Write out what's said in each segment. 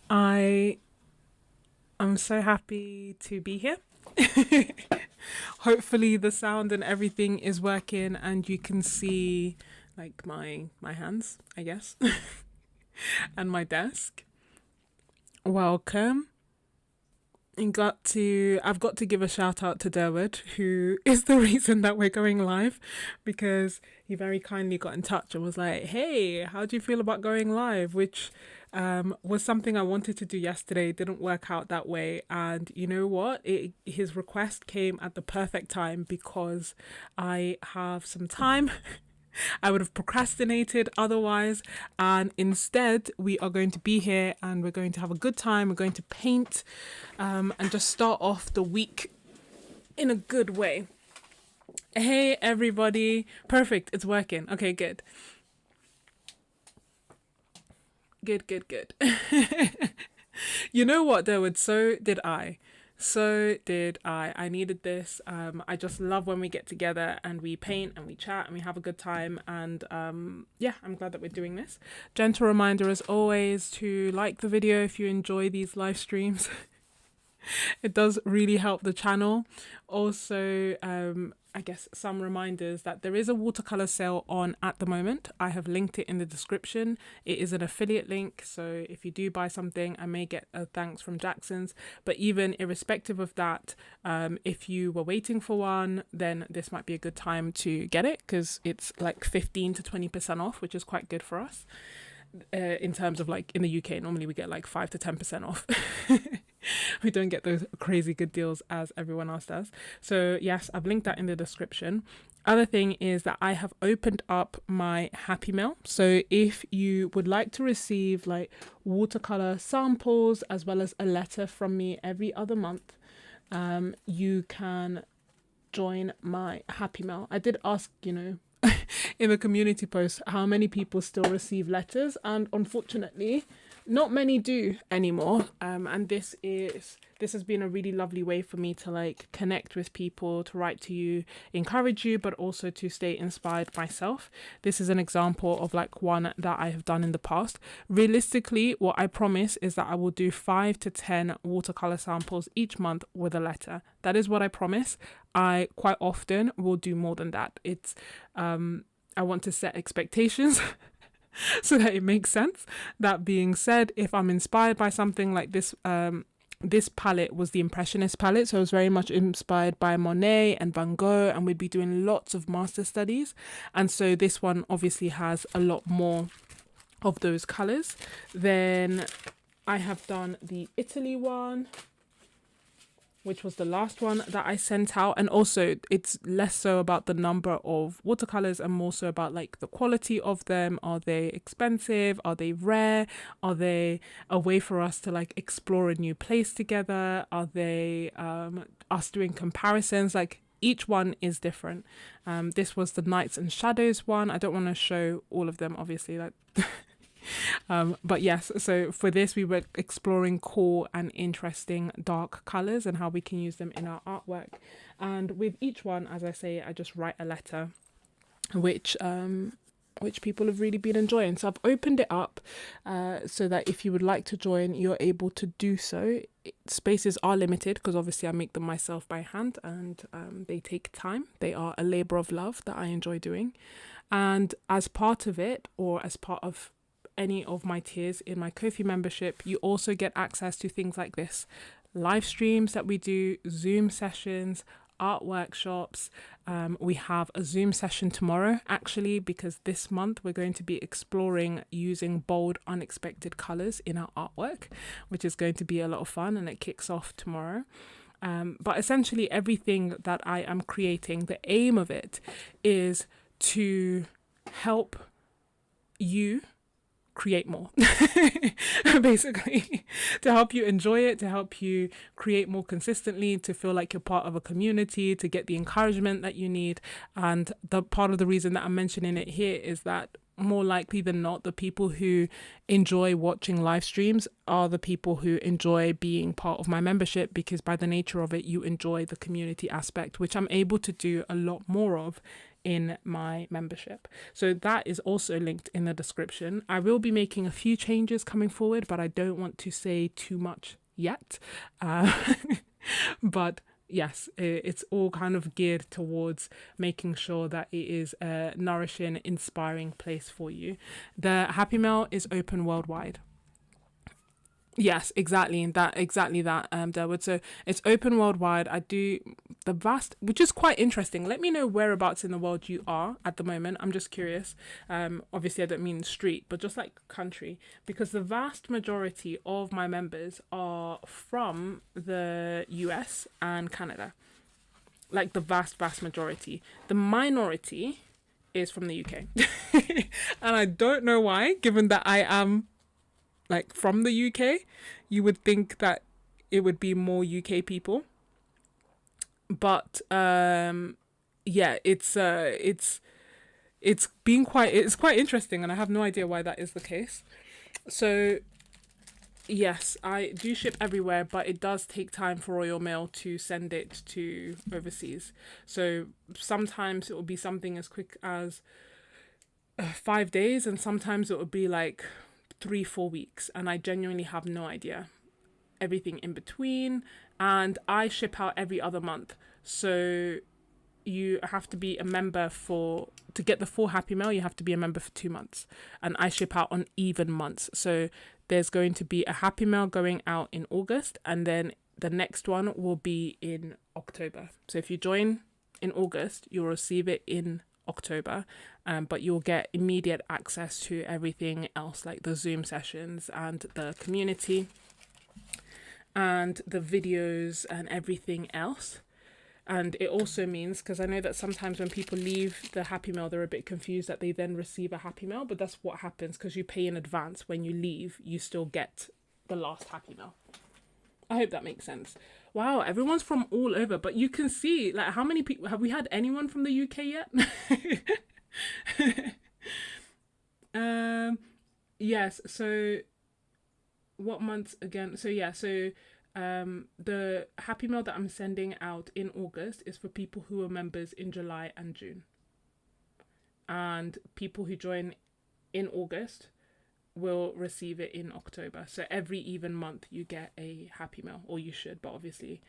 I am so happy to be here. Hopefully the sound and everything is working and you can see like my hands, I guess, and my desk. Welcome. I've got to give a shout out to Derwood, who is the reason that we're going live, because he very kindly got in touch and was like, "Hey, how do you feel about going live?" Which was something I wanted to do yesterday. It didn't work out that way, and you know what? His request came at the perfect time because I have some time. I would have procrastinated otherwise. And instead, we are going to be here and we're going to have a good time. We're going to paint and just start off the week in a good way. Hey, everybody. Perfect. It's working. Okay, good. Good. You know what, Derwood? So did I. I needed this. I just love when we get together and we paint and we chat and we have a good time. And yeah, I'm glad that we're doing this. Gentle reminder as always to like the video if you enjoy these live streams. It does really help the channel. Also, I guess some reminders that there is a watercolor sale on at the moment. I have linked it in the description. It is an affiliate link, so if you do buy something, I may get a thanks from Jackson's. But even irrespective of that, if you were waiting for one, then this might be a good time to get it because it's like 15 to 20% off, which is quite good for us. In terms of like in the UK, normally we get like 5 to 10% off. We don't get those crazy good deals as everyone else does. So yes, I've linked that in the description. Other thing is that I have opened up my Happy Mail. So if you would like to receive like watercolor samples as well as a letter from me every other month, you can join my Happy Mail. I did ask, in the community post how many people still receive letters, and unfortunately not many do anymore. And this has been a really lovely way for me to like connect with people, to write to you, encourage you, but also to stay inspired myself. This is an example of like one that I have done in the past. Realistically, what I promise is that I will do 5 to 10 watercolor samples each month with a letter. That is what I promise. I quite often will do more than that. It's I want to set expectations so that it makes sense. That being said, if I'm inspired by something like this, this palette was the Impressionist palette, so I was very much inspired by Monet and Van Gogh, and we'd be doing lots of master studies, and so this one obviously has a lot more of those colors. Then I have done the Italy one, which was the last one that I sent out. And also it's less so about the number of watercolors and more so about like the quality of them. Are they expensive? Are they rare? Are they a way for us to like explore a new place together? Are they us doing comparisons? Like each one is different. This was the Nights and Shadows one. I don't want to show all of them, obviously, like but yes, so for this we were exploring cool and interesting dark colors and how we can use them in our artwork. And with each one, as I say, I just write a letter which people have really been enjoying. So I've opened it up so that if you would like to join, you're able to do so. Spaces are limited because obviously I make them myself by hand, and they take time. They are a labor of love that I enjoy doing. And as part of it, or as part of any of my tiers in my Ko-fi membership, you also get access to things like this: live streams that we do, Zoom sessions, art workshops. We have a Zoom session tomorrow, actually, because this month we're going to be exploring using bold, unexpected colors in our artwork, which is going to be a lot of fun, and it kicks off tomorrow. But essentially everything that I am creating, the aim of it is to help you create more basically, to help you enjoy it, to help you create more consistently, to feel like you're part of a community, to get the encouragement that you need. And the part of the reason that I'm mentioning it here is that more likely than not, the people who enjoy watching live streams are the people who enjoy being part of my membership, because by the nature of it, you enjoy the community aspect, which I'm able to do a lot more of in my membership. So that is also linked in the description. I will be making a few changes coming forward, but I don't want to say too much yet. But yes, it's all kind of geared towards making sure that it is a nourishing, inspiring place for you. The Happy Mail is open worldwide. Yes, exactly that, Derwood. So it's open worldwide. I do the vast, which is quite interesting. Let me know whereabouts in the world you are at the moment. I'm just curious. Obviously I don't mean street, but just like country, because the vast majority of my members are from the US and Canada. Like the vast majority. The minority is from the UK. And I don't know why, given that I am like from the UK, you would think that it would be more UK people. But yeah, it's quite interesting, and I have no idea why that is the case. So yes, I do ship everywhere, but it does take time for Royal Mail to send it to overseas. So sometimes it will be something as quick as 5 days, and sometimes it will be like 3-4 weeks, and I genuinely have no idea. Everything in between, and I ship out every other month, so you have to be a member to get the full Happy Mail. You have to be a member for 2 months, and I ship out on even months. So there's going to be a Happy Mail going out in August, and then the next one will be in October. So if you join in August, you'll receive it in October, but you'll get immediate access to everything else, like the Zoom sessions and the community and the videos and everything else. And it also means, because I know that sometimes when people leave the Happy Mail, they're a bit confused that they then receive a Happy Mail, but that's what happens because you pay in advance. When you leave, you still get the last Happy Mail. I hope that makes sense. Wow, everyone's from all over, but you can see, like, how many people have we had? Anyone from the UK yet? Yes. So, what months again? So yeah. So, the Happy Mail that I'm sending out in August is for people who are members in July and June, and people who join in August will receive it in October. So every even month you get a Happy Mail, or you should, but obviously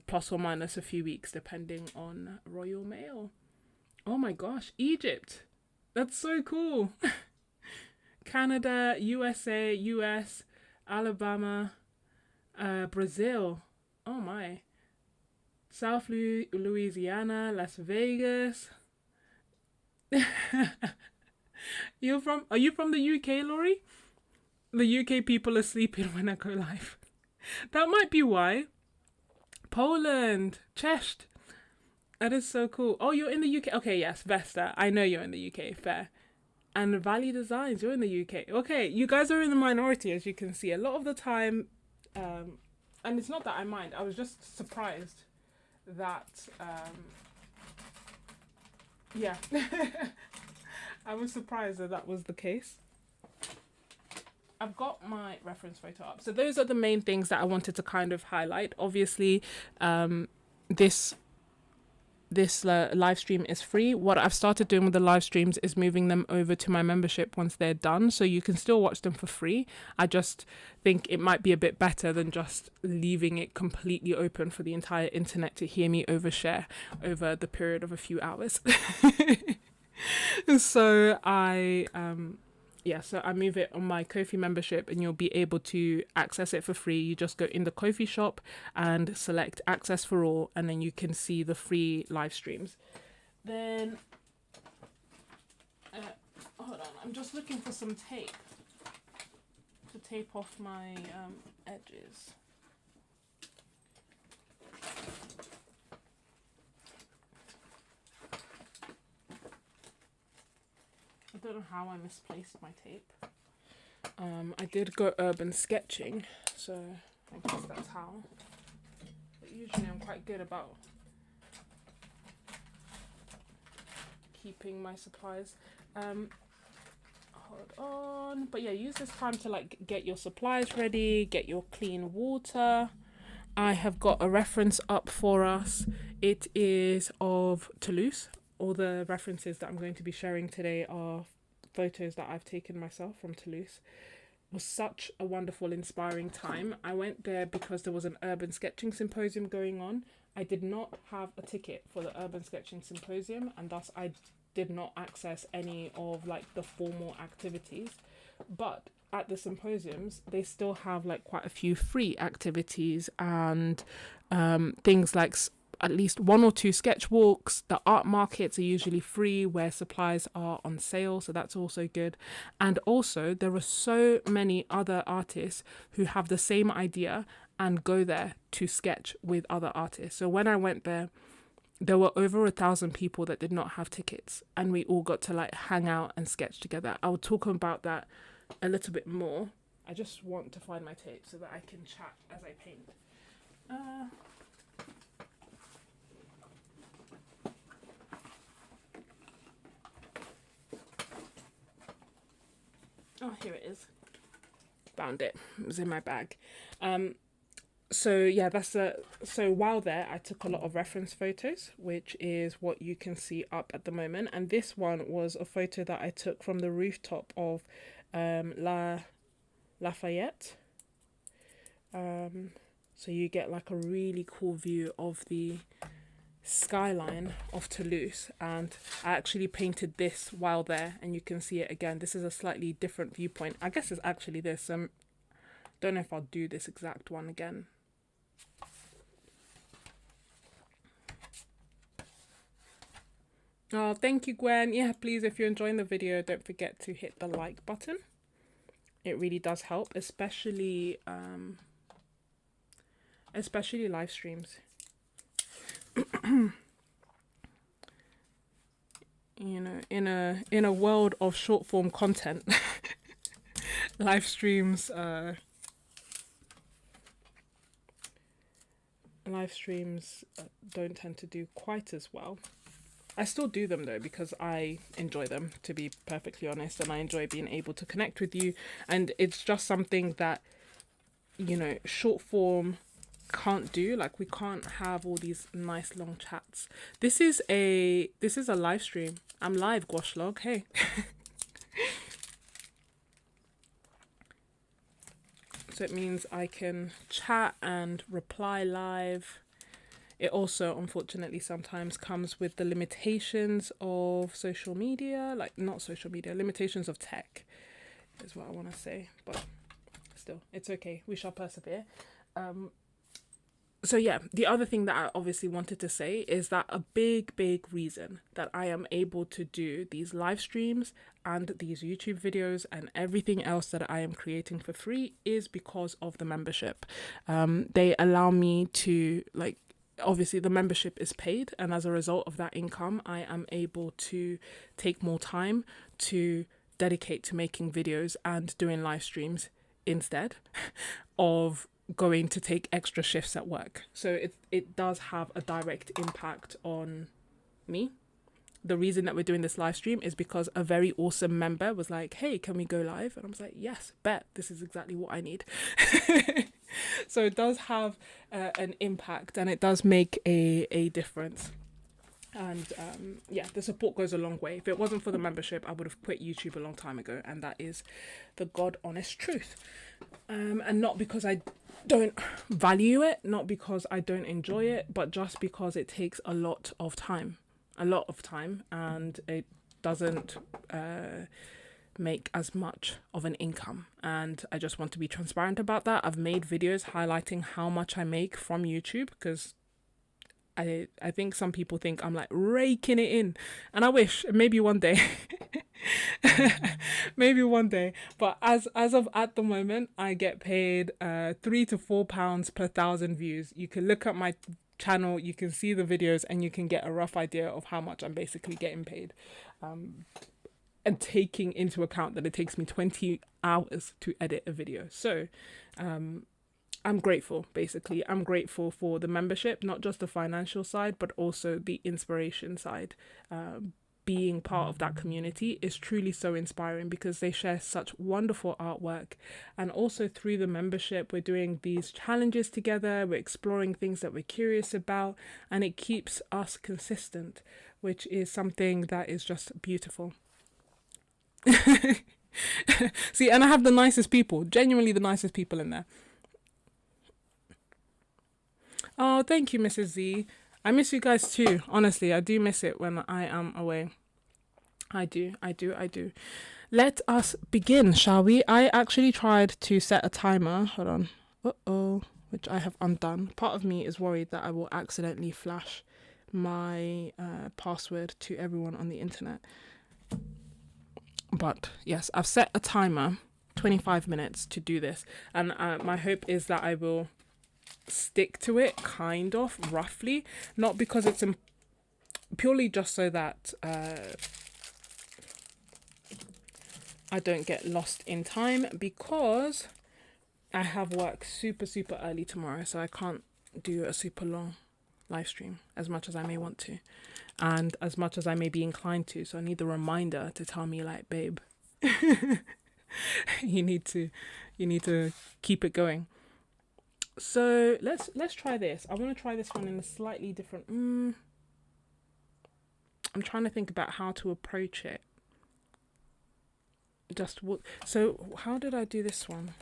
plus or minus a few weeks depending on Royal Mail. Oh my gosh, Egypt. That's so cool. Canada, USA, US, Alabama, Brazil. Oh my. South Louisiana, Las Vegas. Are you from the UK, Laurie? The UK people are sleeping when I go live. That might be why. Poland, Czech. That is so cool. Oh, you're in the UK. Okay, yes, Vesta. I know you're in the UK. Fair. And Valley Designs, you're in the UK. Okay, you guys are in the minority, as you can see. A lot of the time, and it's not that I mind. I was just surprised that, yeah. I was surprised that was the case. I've got my reference photo up. So those are the main things that I wanted to kind of highlight. Obviously, this live stream is free. What I've started doing with the live streams is moving them over to my membership once they're done, so you can still watch them for free. I just think it might be a bit better than just leaving it completely open for the entire internet to hear me overshare over the period of a few hours. So I move it on my Ko-fi membership, and you'll be able to access it for free. You just go in the Ko-fi shop and select access for all, and then you can see the free live streams. Then hold on, I'm just looking for some tape to tape off my edges. I don't know how I misplaced my tape. I did go urban sketching, so I guess that's how. But usually I'm quite good about keeping my supplies. Hold on. But yeah, use this time to like get your supplies ready, get your clean water. I have got a reference up for us. It is of Toulouse. all the references that I'm going to be sharing today are photos that I've taken myself from Toulouse. It was such a wonderful, inspiring time. I went there because there was an urban sketching symposium going on. I did not have a ticket for the urban sketching symposium, and thus I did not access any of like the formal activities. But at the symposiums, they still have like quite a few free activities and things like at least 1 or 2 sketch walks. The art markets are usually free where supplies are on sale, so that's also good. And also there are so many other artists who have the same idea and go there to sketch with other artists. So when I went there were over 1,000 people that did not have tickets, and we all got to like hang out and sketch together. I'll talk about that a little bit more. I just want to find my tape so that I can chat as I paint. Oh, here it is. Found it. It was in my bag. So yeah, so while there, I took a lot of reference photos, which is what you can see up at the moment. And this one was a photo that I took from the rooftop of Lafayette. So you get like a really cool view of the skyline of Toulouse, and I actually painted this while there, and you can see it again. This is a slightly different viewpoint. I guess it's actually this. Don't know if I'll do this exact one again. Oh, thank you, Gwen. Yeah, please, if you're enjoying the video, don't forget to hit the like button. It really does help, especially live streams. You know, in a world of short form content, live streams don't tend to do quite as well. I still do them though because I enjoy them, to be perfectly honest, and I enjoy being able to connect with you. And it's just something that, you know, short form can't do. Like, we can't have all these nice long chats. This is a live stream. I'm live, Gwashlog. Hey. So it means I can chat and reply live. It also, unfortunately, sometimes comes with the limitations of social media, like not social media, limitations of tech is what I want to say. But still, it's okay. We shall persevere. So yeah, the other thing that I obviously wanted to say is that a big reason that I am able to do these live streams and these YouTube videos and everything else that I am creating for free is because of the membership. They allow me to, like, obviously the membership is paid, and as a result of that income, I am able to take more time to dedicate to making videos and doing live streams instead of going to take extra shifts at work. So it does have a direct impact on me. The reason that we're doing this live stream is because a very awesome member was like, hey, can we go live? And I was like, yes, bet, this is exactly what I need. So it does have an impact, and it does make a difference. And yeah, the support goes a long way. If it wasn't for the membership, I would have quit YouTube a long time ago, and that is the God honest truth. And not because I don't value it, not because I don't enjoy it, but just because it takes a lot of time, and it doesn't make as much of an income. And I just want to be transparent about that. I've made videos highlighting how much I make from YouTube, because I think some people think I'm like raking it in, and I wish maybe one day. Maybe one day, but as of at the moment, I get paid £3 to £4 per 1,000 views. You can look at my channel, you can see the videos, and you can get a rough idea of how much I'm basically getting paid, and taking into account that it takes me 20 hours to edit a video. So I'm grateful, basically. I'm grateful for the membership, not just the financial side, but also the inspiration side. Being part of that community is truly so inspiring because they share such wonderful artwork. And also through the membership, we're doing these challenges together, we're exploring things that we're curious about, and it keeps us consistent. which is something that is just beautiful. See, and I have the nicest people, genuinely the nicest people in there. Oh, thank you, Mrs. Z. I miss you guys too. Honestly, I do miss it when I am away. I do. Let us begin, shall we? I actually tried to set a timer. Hold on. Uh-oh. Which I have undone. Part of me is worried that I will accidentally flash my password to everyone on the internet. But yes, I've set a timer, 25 minutes to do this. And my hope is that I will stick to it, kind of, roughly. Not because it's purely just so that I don't get lost in time, because I have work super early tomorrow, so I can't do a super long live stream as much as I may want to, and as much as I may be inclined to. So I need the reminder to tell me, like, babe, you need to keep it going. So let's try this. I want to try this one in a slightly different. I'm trying to think about how to approach it. So how did I do this one?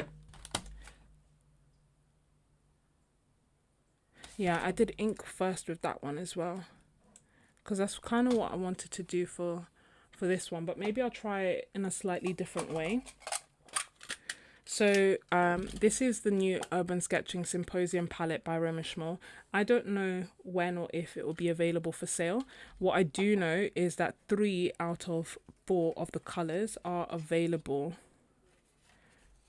Yeah, I did ink first with that one as well, because that's kind of what I wanted to do for this one, but maybe I'll try it in a slightly different way. So this is the new Urban Sketching Symposium palette by Szmal. I don't know when or if it will be available for sale. What I do know is that 3 out of 4 of the colors are available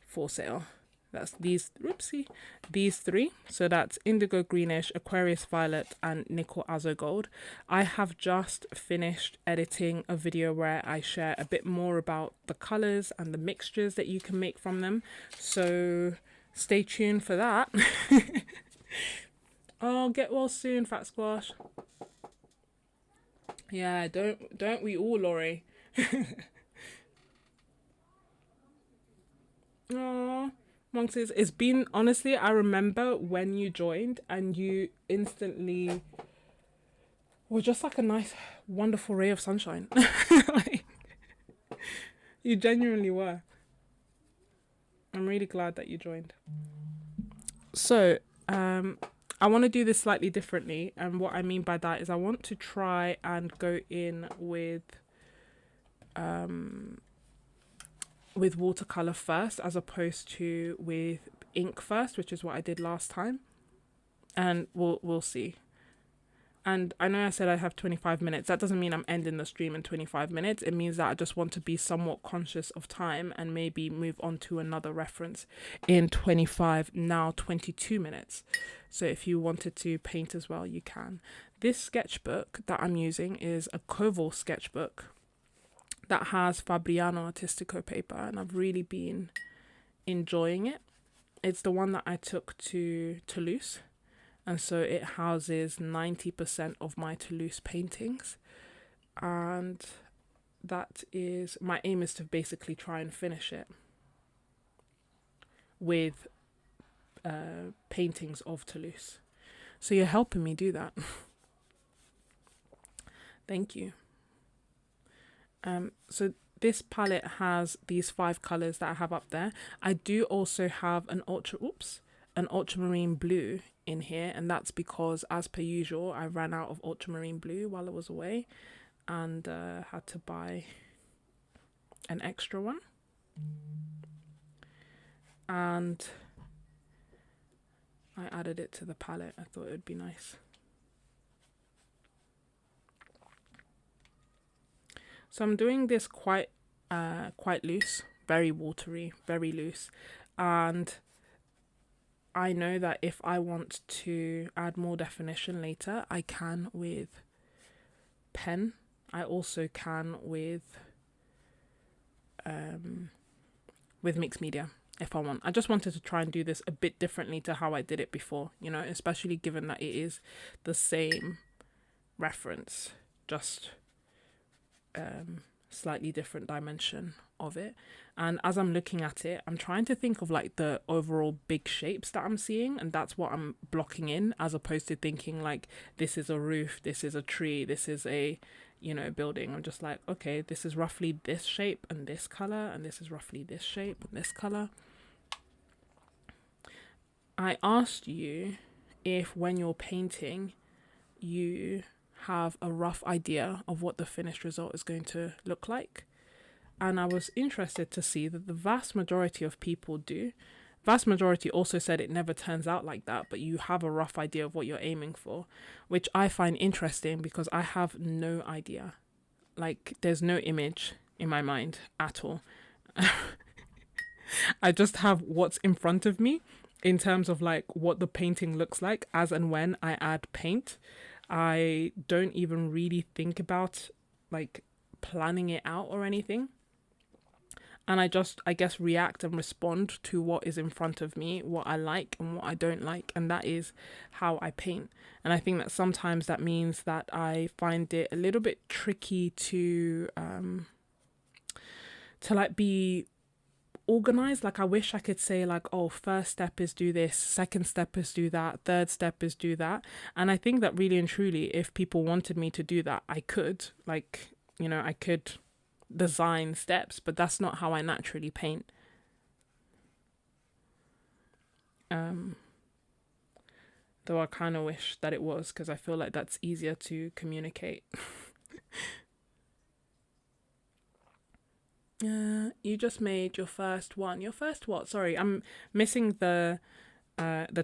for sale. That's these 3. So that's indigo greenish, Aquarius violet, and nickel azo gold. I have just finished editing a video where I share a bit more about the colors and the mixtures that you can make from them. So stay tuned for that. Oh, get well soon, Fat Squash. Yeah, don't we all, Laurie? Oh. Monks, it's been, honestly, I remember when you joined and you instantly were just like a nice, wonderful ray of sunshine. Like, you genuinely were. I'm really glad that you joined. So, I want to do this slightly differently, and what I mean by that is I want to try and go in with watercolor first, as opposed to with ink first, which is what I did last time, and we'll see. And I know I said I have 25 minutes. That doesn't mean I'm ending the stream in 25 minutes. It means that I just want to be somewhat conscious of time and maybe move on to another reference in 22 minutes. So if you wanted to paint as well, you can. This sketchbook that I'm using is a Koval sketchbook that has Fabriano Artistico paper, and I've really been enjoying it. It's the one that I took to Toulouse, and so it houses 90% of my Toulouse paintings, and that is, my aim is to basically try and finish it with paintings of Toulouse. So you're helping me do that. Thank you. So this palette has these 5 colors that I have up there. I do also have an ultramarine blue in here, and that's because, as per usual, I ran out of ultramarine blue while I was away and had to buy an extra one. And I added it to the palette. I thought it would be nice. So I'm doing this quite loose, very watery, very loose. And I know that if I want to add more definition later, I can with pen. I also can with mixed media if I want. I just wanted to try and do this a bit differently to how I did it before, you know, especially given that it is the same reference, just slightly different dimension of it. And as I'm looking at it, I'm trying to think of like the overall big shapes that I'm seeing, and that's what I'm blocking in, as opposed to thinking like this is a roof, this is a tree, this is a, you know, building. I'm just like, okay, this is roughly this shape and this color, and this is roughly this shape and this color. I asked you if when you're painting you have a rough idea of what the finished result is going to look like. And I was interested to see that the vast majority of people do. Vast majority also said it never turns out like that, but you have a rough idea of what you're aiming for, which I find interesting because I have no idea. Like, there's no image in my mind at all. I just have what's in front of me in terms of like what the painting looks like as and when I add paint. I don't even really think about like planning it out or anything. And I guess, react and respond to what is in front of me, what I like and what I don't like. And that is how I paint. And I think that sometimes that means that I find it a little bit tricky to like be organized. Like, I wish I could say like, oh, first step is do this, second step is do that, third step is do that. And I think that really and truly, if people wanted me to do that, I could, like, you know, I could design steps, but that's not how I naturally paint. Though I kind of wish that it was, because I feel like that's easier to communicate. You just made your first one. Your first what? Sorry, I'm missing the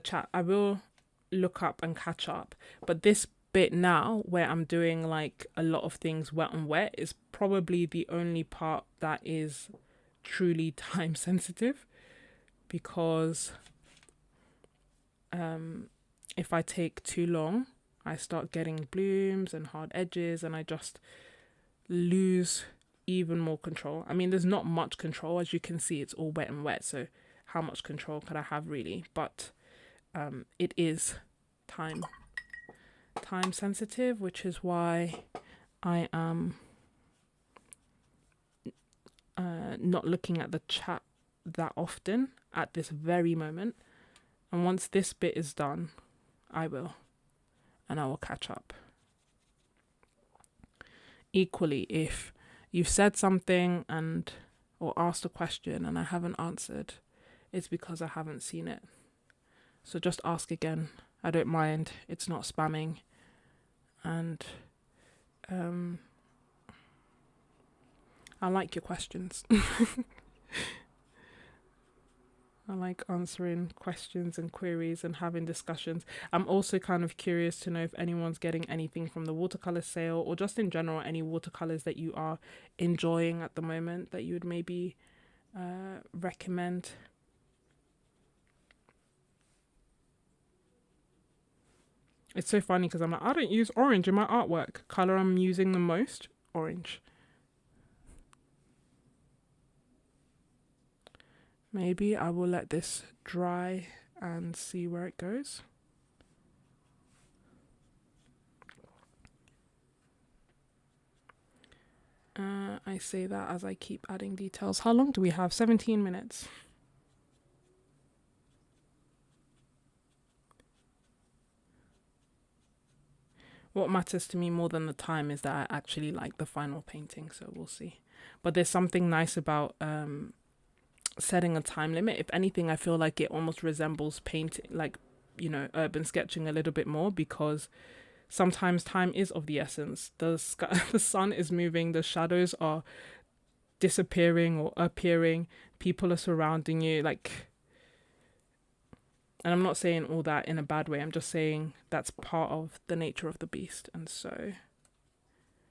chat. I will look up and catch up. But this bit now, where I'm doing like a lot of things wet on wet, is probably the only part that is truly time sensitive, because if I take too long, I start getting blooms and hard edges, and I just lose even more control. I mean, there's not much control, as you can see, it's all wet and wet, so how much control could I have really? But it is time sensitive, which is why I am not looking at the chat that often at this very moment. And once this bit is done, I will catch up. Equally, if you've said something or asked a question and I haven't answered, it's because I haven't seen it. So just ask again. I don't mind. It's not spamming. And I like your questions. I like answering questions and queries and having discussions. I'm also kind of curious to know if anyone's getting anything from the watercolor sale, or just in general any watercolors that you are enjoying at the moment that you would maybe recommend. It's so funny because I'm like, I don't use orange in my artwork. Color I'm using the most, orange. Maybe I will let this dry and see where it goes. I say that as I keep adding details. How long do we have? 17 minutes. What matters to me more than the time is that I actually like the final painting, so we'll see. But there's something nice about setting a time limit. If anything, I feel like it almost resembles painting, like, you know, urban sketching a little bit more, because sometimes time is of the essence. The sun is moving, the shadows are disappearing or appearing, people are surrounding you, like, and I'm not saying all that in a bad way, I'm just saying that's part of the nature of the beast, and so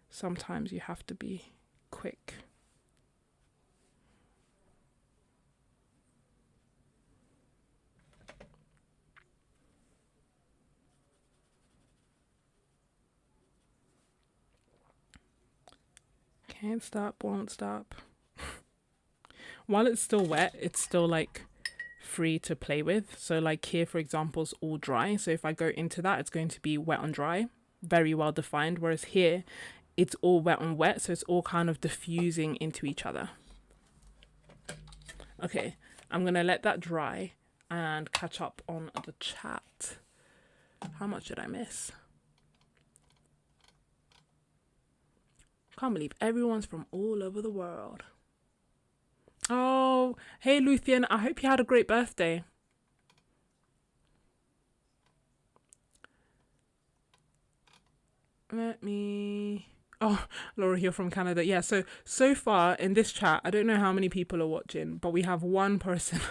sometimes you have to be quick. Can't stop, won't stop. While it's still wet, it's still like free to play with. So like here, for example, is all dry. So if I go into that, it's going to be wet on dry, very well defined. Whereas here, it's all wet on wet, so it's all kind of diffusing into each other. Okay, I'm gonna let that dry and catch up on the chat. How much did I miss? Can't believe everyone's from all over the world. Oh, hey Luthien, I hope you had a great birthday. Let me... Oh, Laura here from Canada. Yeah, so far in this chat, I don't know how many people are watching, but we have one person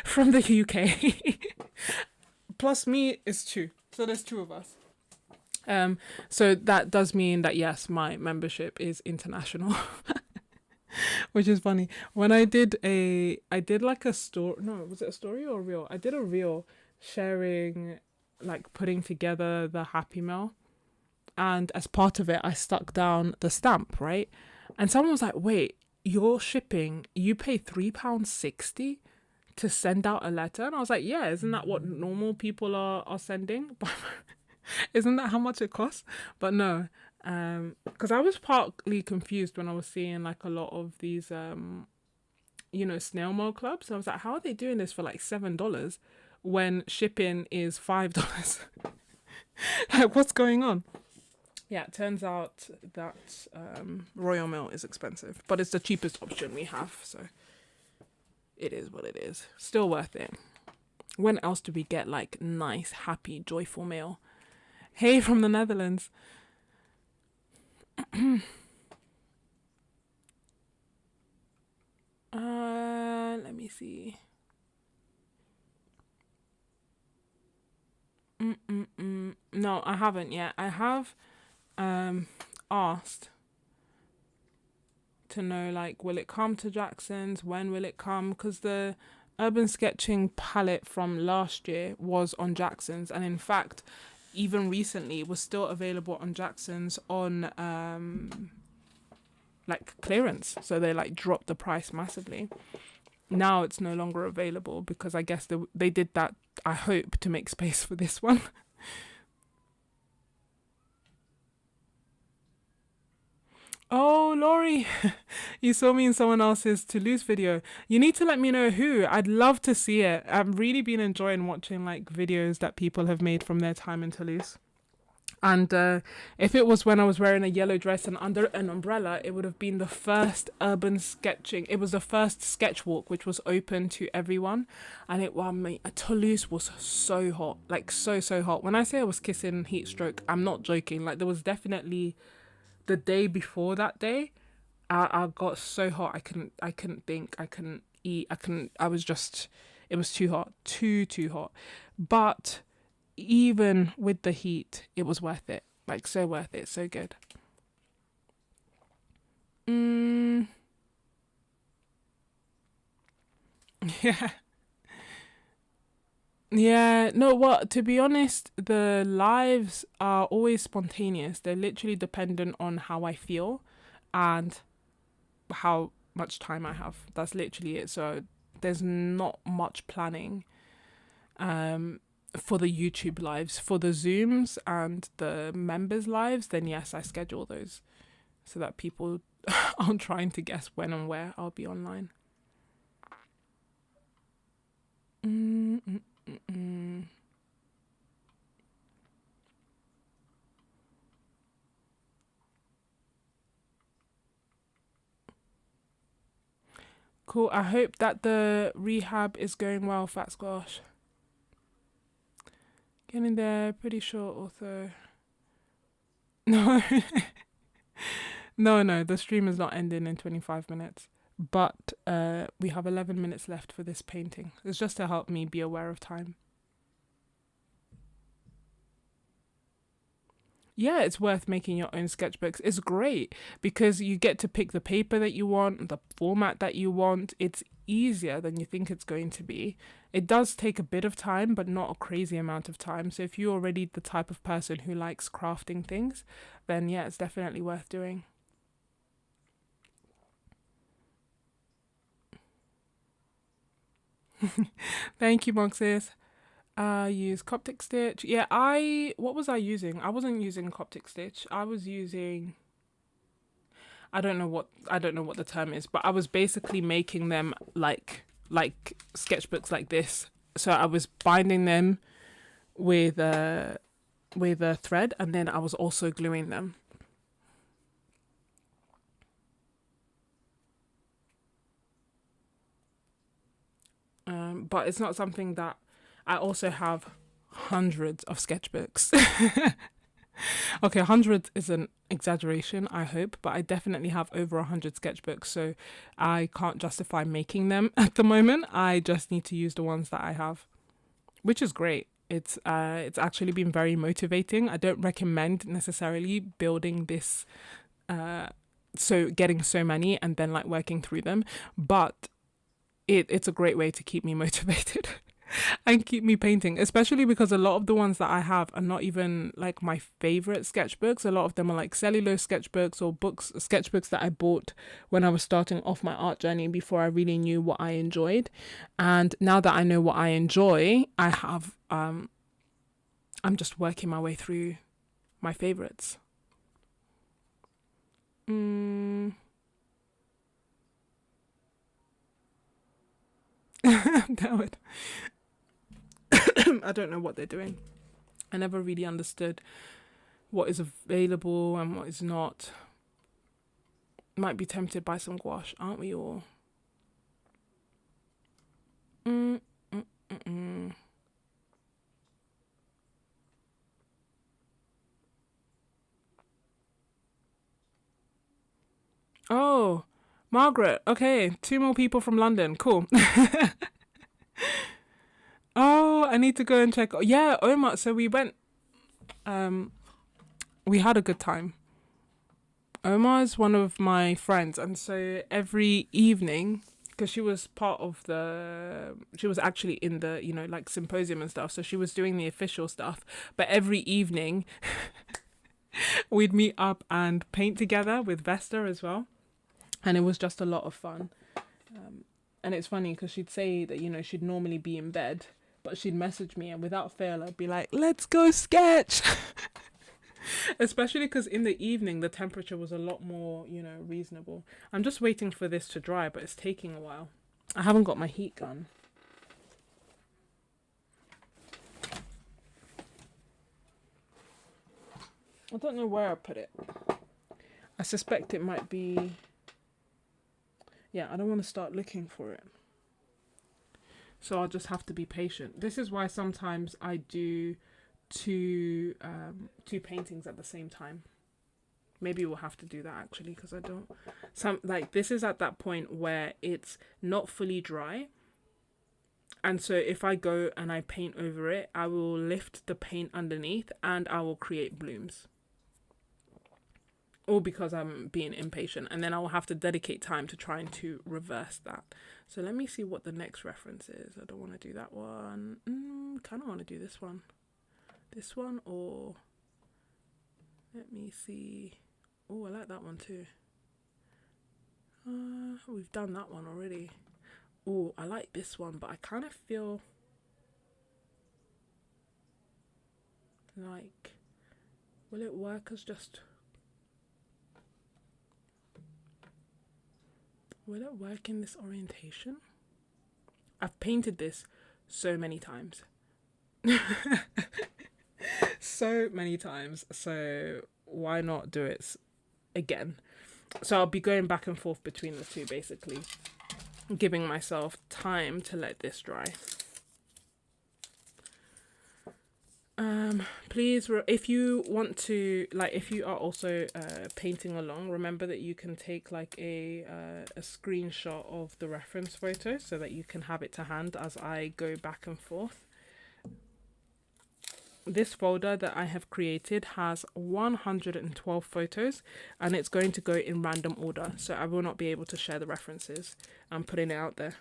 from the UK. Plus me is 2. So there's 2 of us. So that does mean that, yes, my membership is international. Which is funny. When I did like a story. No, was it a story or a reel? I did a reel sharing, like, putting together the Happy Meal. And as part of it, I stuck down the stamp, right? And someone was like, wait, you're shipping, you pay £3.60 to send out a letter? And I was like, yeah, isn't that what normal people are sending? Isn't that how much it costs? But no, because I was partly confused when I was seeing like a lot of these, snail mail clubs. I was like, how are they doing this for like $7 when shipping is $5? Like, what's going on? Yeah, it turns out that Royal Mail is expensive, but it's the cheapest option we have, so it is what it is. Still worth it. When else do we get like nice, happy, joyful mail? Hey, from the Netherlands. Let me see. No, I haven't yet. I have asked to know, like, will it come to Jackson's? When will it come? Because the urban sketching palette from last year was on Jackson's, and in fact, even recently, it was still available on Jackson's on like clearance. So they like dropped the price massively. Now it's no longer available because I guess they did that, I hope, to make space for this one. Oh, Laurie, you saw me in someone else's Toulouse video. You need to let me know who. I'd love to see it. I've really been enjoying watching like videos that people have made from their time in Toulouse. And if it was when I was wearing a yellow dress and under an umbrella, it would have been the first urban sketching. It was the first sketch walk, which was open to everyone. And Toulouse was so hot, like so hot. When I say I was kissing heat stroke, I'm not joking. Like there was definitely the day before that day, I got so hot. I couldn't think, I couldn't eat, it was too hot, too hot. But even with the heat, it was worth it. Like so worth it, so good. Yeah. Yeah, no, what, to be honest, the lives are always spontaneous. They're literally dependent on how I feel and how much time I have. That's literally it. So there's not much planning for the YouTube lives. For the Zooms and the members lives, then yes, I schedule those so that people aren't trying to guess when and where I'll be online. Cool. I hope that the rehab is going well, Fat Squash. Getting there, pretty sure also. No. No, the stream is not ending in 25 minutes. But we have 11 minutes left for this painting. It's just to help me be aware of time. Yeah, it's worth making your own sketchbooks. It's great because you get to pick the paper that you want, the format that you want. It's easier than you think it's going to be. It does take a bit of time, but not a crazy amount of time. So if you're already the type of person who likes crafting things, then yeah, it's definitely worth doing. Thank you, Moxis. Use Coptic Stitch. Yeah, what was I using? I wasn't using Coptic Stitch. I was using I don't know what the term is, but I was basically making them like sketchbooks like this. So I was binding them with a thread, and then I was also gluing them. But it's not something that I also have hundreds of sketchbooks. Okay, hundreds is an exaggeration, I hope, but I definitely have over 100 sketchbooks, so I can't justify making them at the moment. I just need to use the ones that I have, which is great. It's actually been very motivating. I don't recommend necessarily building this, so getting so many and then like working through them, but it's a great way to keep me motivated and keep me painting, especially because a lot of the ones that I have are not even like my favorite sketchbooks. A lot of them are like cellulose sketchbooks or sketchbooks that I bought when I was starting off my art journey before I really knew what I enjoyed. And now that I know what I enjoy, I have I'm just working my way through my favorites. Damn it. I don't know what they're doing. I never really understood what is available and what is not. Might be tempted by some gouache, aren't we all? Oh, Margaret. Okay, 2 more people from London. Cool. Oh, I need to go and check. Yeah, Omar. So we went. We had a good time. Omar is one of my friends, and so every evening, because she was she was actually in the, like symposium and stuff, so she was doing the official stuff. But every evening, we'd meet up and paint together with Vesta as well, and it was just a lot of fun. And it's funny because she'd say that she'd normally be in bed, but she'd message me, and without fail, I'd be like, "Let's go sketch." Especially because in the evening the temperature was a lot more, reasonable. I'm just waiting for this to dry, but it's taking a while. I haven't got my heat gun. I don't know where I put it. I suspect it might be... Yeah, I don't want to start looking for it. So I'll just have to be patient. This is why sometimes I do two paintings at the same time. Maybe we'll have to do that actually, because I don't... this is at that point where it's not fully dry. And so if I go and I paint over it, I will lift the paint underneath and I will create blooms. All because I'm being impatient, and then I will have to dedicate time to trying to reverse that. So let me see what the next reference is. I don't want to do that one. Kind of want to do this one. This one, or let me see. Oh, I like that one too. We've done that one already. Oh, I like this one, but I kind of feel like, will it work as just... Will it work in this orientation? I've painted this so many times. So many times. So why not do it again? So I'll be going back and forth between the two, basically. Giving myself time to let this dry. Please, if you want to, if you are also painting along, remember that you can take a screenshot of the reference photo so that you can have it to hand as I go back and forth. This folder that I have created has 112 photos, and it's going to go in random order, so I will not be able to share the references. I'm putting it out there.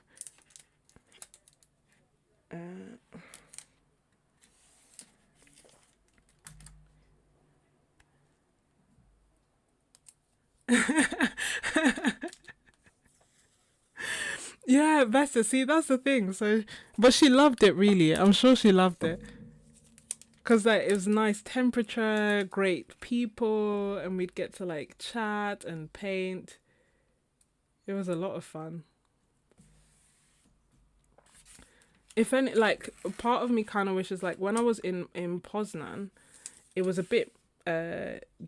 Yeah, Vesta, see, that's the thing. So, but she loved it, really. I'm sure she loved it. Because like it was nice temperature, great people, and we'd get to like chat and paint. It was a lot of fun. If any, like part of me kind of wishes like when I was in Poznan, it was a bit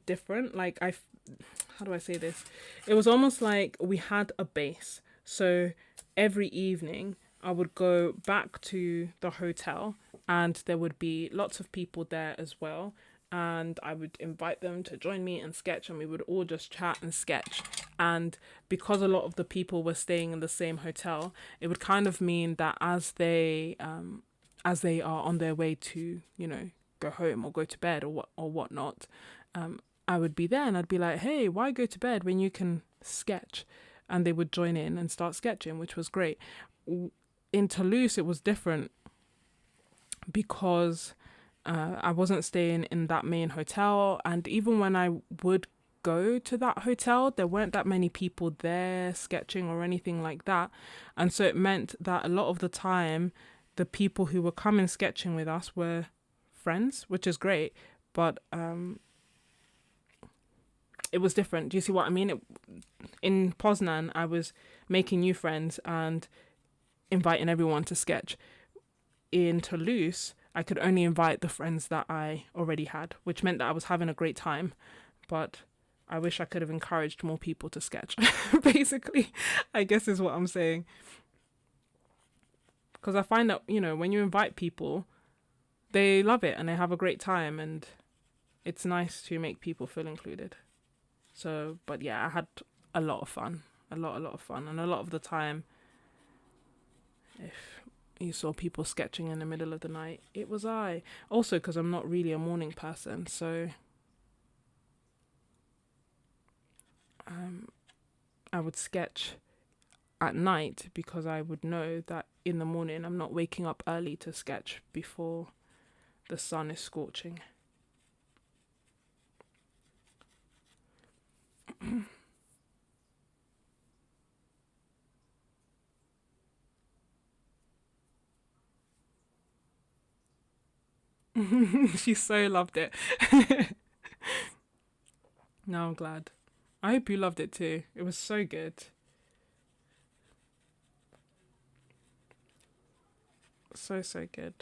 different. Like how do I say this? It was almost like we had a base. So every evening I would go back to the hotel and there would be lots of people there as well. And I would invite them to join me and sketch, and we would all just chat and sketch. And because a lot of the people were staying in the same hotel, it would kind of mean that as they are on their way to, you know, go home or go to bed or whatnot, I would be there and I'd be like, hey, why go to bed when you can sketch? And they would join in and start sketching, which was great. In Toulouse, it was different because I wasn't staying in that main hotel. And even when I would go to that hotel, there weren't that many people there sketching or anything like that. And so it meant that a lot of the time, the people who were coming sketching with us were friends, which is great. But it was different. Do you see what I mean? In Poznan, I was making new friends and inviting everyone to sketch. In Toulouse, I could only invite the friends that I already had, which meant that I was having a great time. But I wish I could have encouraged more people to sketch, basically, I guess is what I'm saying. Because I find that, you know, when you invite people, they love it and they have a great time, and it's nice to make people feel included. So, but yeah, I had a lot of fun, a lot of fun. And a lot of the time, if you saw people sketching in the middle of the night, it was I. Also, because I'm not really a morning person, so I would sketch at night because I would know that in the morning I'm not waking up early to sketch before the sun is scorching. She so loved it. No, I'm glad. I hope you loved it too. It was so good. So good.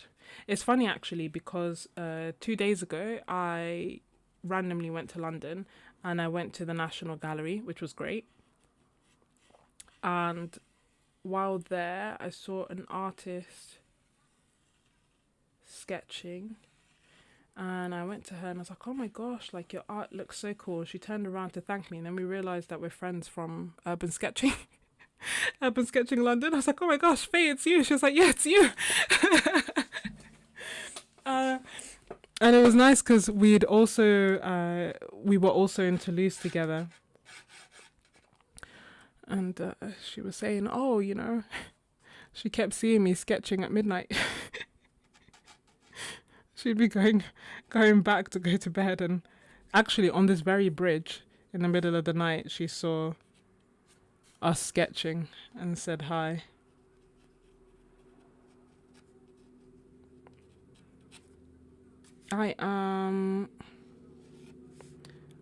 It's funny actually because 2 days ago I randomly went to London and I went to the National Gallery, which was great. And while there, I saw an artist sketching. And I went to her and I was like, oh my gosh, like your art looks so cool. She turned around to thank me. And then we realized that we're friends from Urban Sketching. Urban Sketching London. I was like, oh my gosh, Faye, it's you. She was like, yeah, it's you. And it was nice because we were also in Toulouse together. And she was saying, oh, you know, she kept seeing me sketching at midnight. She'd be going back to go to bed, and actually on this very bridge in the middle of the night, she saw us sketching and said hi. I am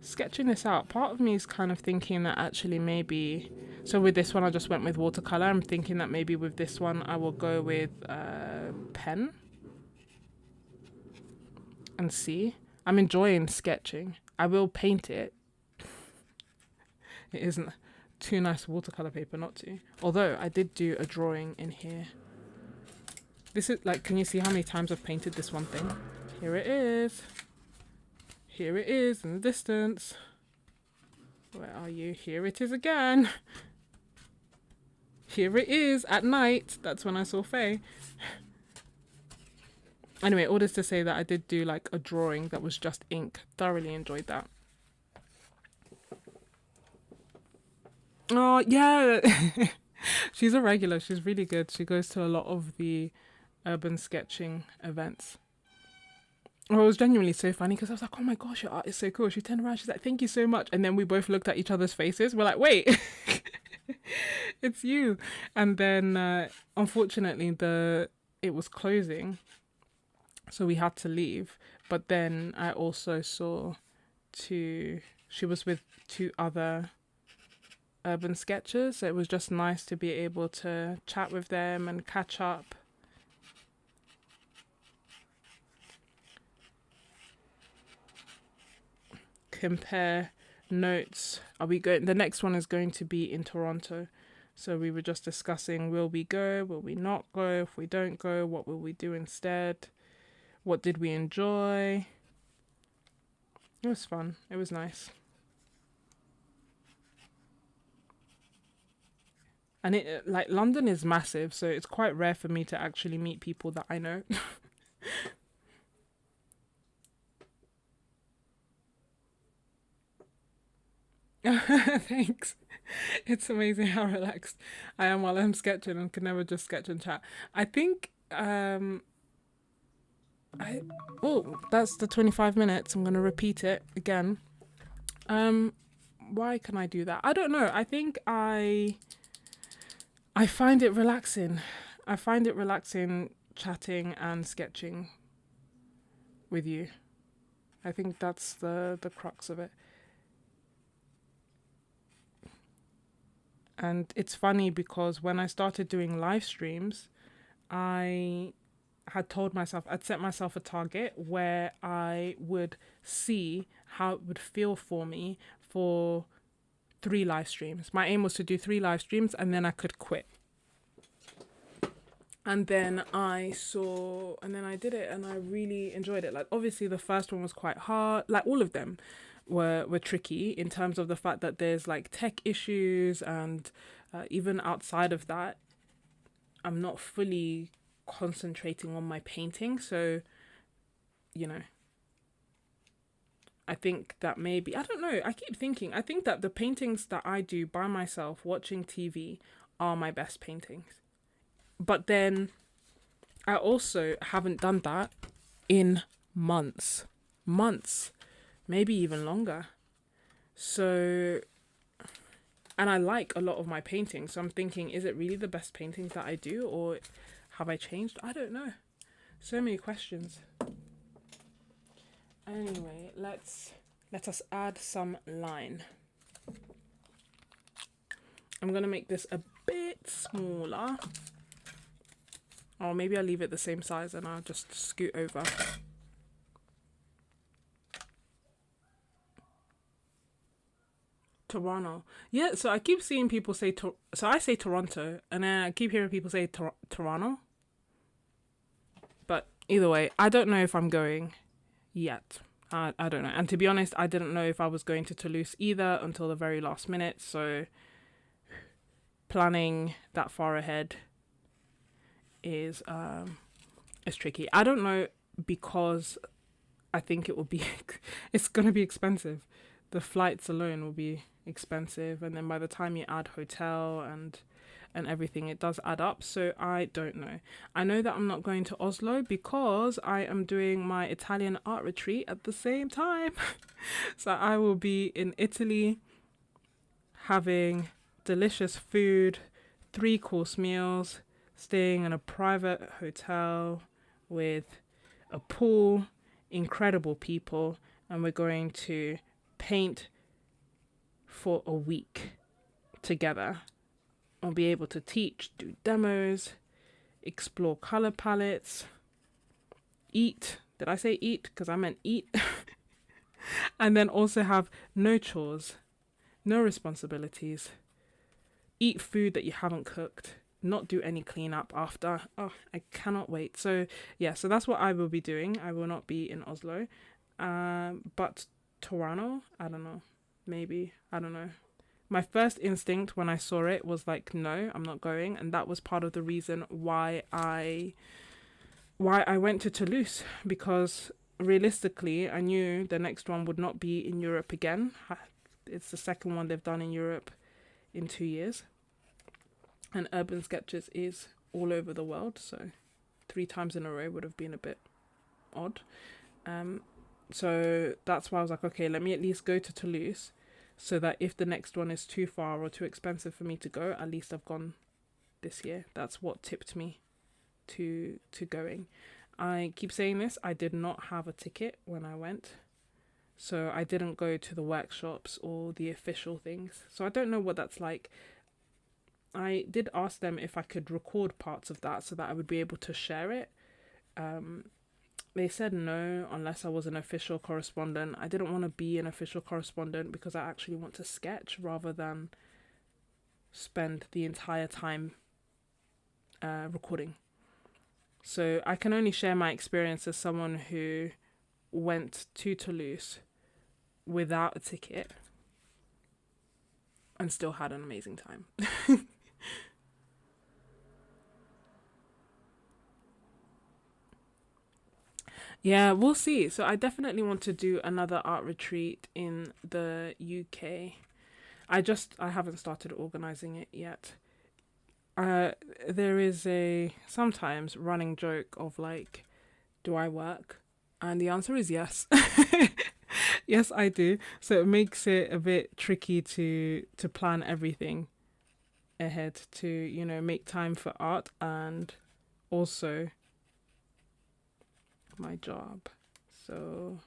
sketching this out. Part of me is kind of thinking that actually maybe, so with this one I just went with watercolor. I'm thinking that maybe with this one I will go with pen and see. I'm enjoying sketching. I will paint it. It isn't too nice watercolor paper not to. Although I did do a drawing in here. This is like, can you see how many times I've painted this one thing? Here it is. Here it is in the distance. Where are you? Here it is again. Here it is at night. That's when I saw Faye. Anyway, all this to say that I did do like a drawing that was just ink. Thoroughly enjoyed that. Oh, yeah. She's a regular. She's really good. She goes to a lot of the urban sketching events. Oh, it was genuinely so funny because I was like, oh my gosh, your art is so cool. She turned around, she's like, thank you so much. And then we both looked at each other's faces. We're like, wait, it's you. And then unfortunately, it was closing. so we had to leave. But then I also saw she was with two other urban sketchers, so it was just nice to be able to chat with them and catch up. Compare notes. Are we going? The next one is going to be in Toronto. So we were just discussing, will we go? Will we not go? If we don't go, what will we do instead? What did we enjoy? It was fun. It was nice. And it, like, London is massive, so it's quite rare for me to actually meet people that I know. Thanks. It's amazing how relaxed I am while I'm sketching and can never just sketch and chat. I think I oh, that's the 25 minutes. I'm going to repeat it again. Um why can I do that? I don't know. I think I find it relaxing. I find it relaxing chatting and sketching with you. I think that's the crux of it. And it's funny because when I started doing live streams, I had told myself, I'd set myself a target where I would see how it would feel for me for 3 live streams. My aim was to do 3 live streams and then I could quit. And then and then I did it and I really enjoyed it. Like, obviously, the first one was quite hard. Like, all of them were tricky in terms of the fact that there's like tech issues, and even outside of that, I'm not fully concentrating on my painting. So, you know, I think that maybe, I don't know, I keep thinking, I think that the paintings that I do by myself watching TV are my best paintings. But then I also haven't done that in months, maybe even longer. So, and I like a lot of my paintings. So I'm thinking, is it really the best paintings that I do, or have I changed? I don't know. So many questions. Anyway, let us add some line. I'm gonna make this a bit smaller. Or maybe I'll leave it the same size and I'll just scoot over. Toronto. Yeah, so I keep seeing people say, so I say Toronto, and then I keep hearing people say Toronto. But either way, I don't know if I'm going yet. I don't know. And to be honest, I didn't know if I was going to Toulouse either until the very last minute. So planning that far ahead is tricky. I don't know, because I think it will be it's gonna be expensive. The flights alone will be expensive, and then by the time you add hotel and everything, it does add up. So I don't know. I know that I'm not going to Oslo because I am doing my Italian art retreat at the same time. So I will be in Italy having delicious food, 3-course meals, staying in a private hotel with a pool, incredible people, and we're going to paint for a week together. I'll be able to teach, do demos, explore color palettes, eat. Did I say eat? Because I meant eat. And then also have no chores, no responsibilities, eat food that you haven't cooked, not do any cleanup after. Oh, I cannot wait. So yeah, so that's what I will be doing. I will not be in Oslo. But Toronto, I don't know. Maybe, I don't know. My first instinct when I saw it was like, no, I'm not going. And that was part of the reason why I went to Toulouse, because realistically, I knew the next one would not be in Europe again. It's the second one they've done in Europe in 2 years. And Urban Sketches is all over the world, so 3 times in a row would have been a bit odd. So that's why I was like, okay, let me at least go to Toulouse, so that if the next one is too far or too expensive for me to go, at least I've gone this year. That's what tipped me to going. I keep saying this, I did not have a ticket when I went. So I didn't go to the workshops or the official things. So I don't know what that's like. I did ask them if I could record parts of that so that I would be able to share it. They said no unless I was an official correspondent. I didn't want to be an official correspondent because I actually want to sketch rather than spend the entire time recording. So I can only share my experience as someone who went to Toulouse without a ticket and still had an amazing time. Yeah, we'll see. So I definitely want to do another art retreat in the UK. I haven't started organizing it yet. Uh there is a sometimes running joke of like, do I work? And the answer is yes. Yes, I do. So it makes it a bit tricky to plan everything ahead to, make time for art and also my job. So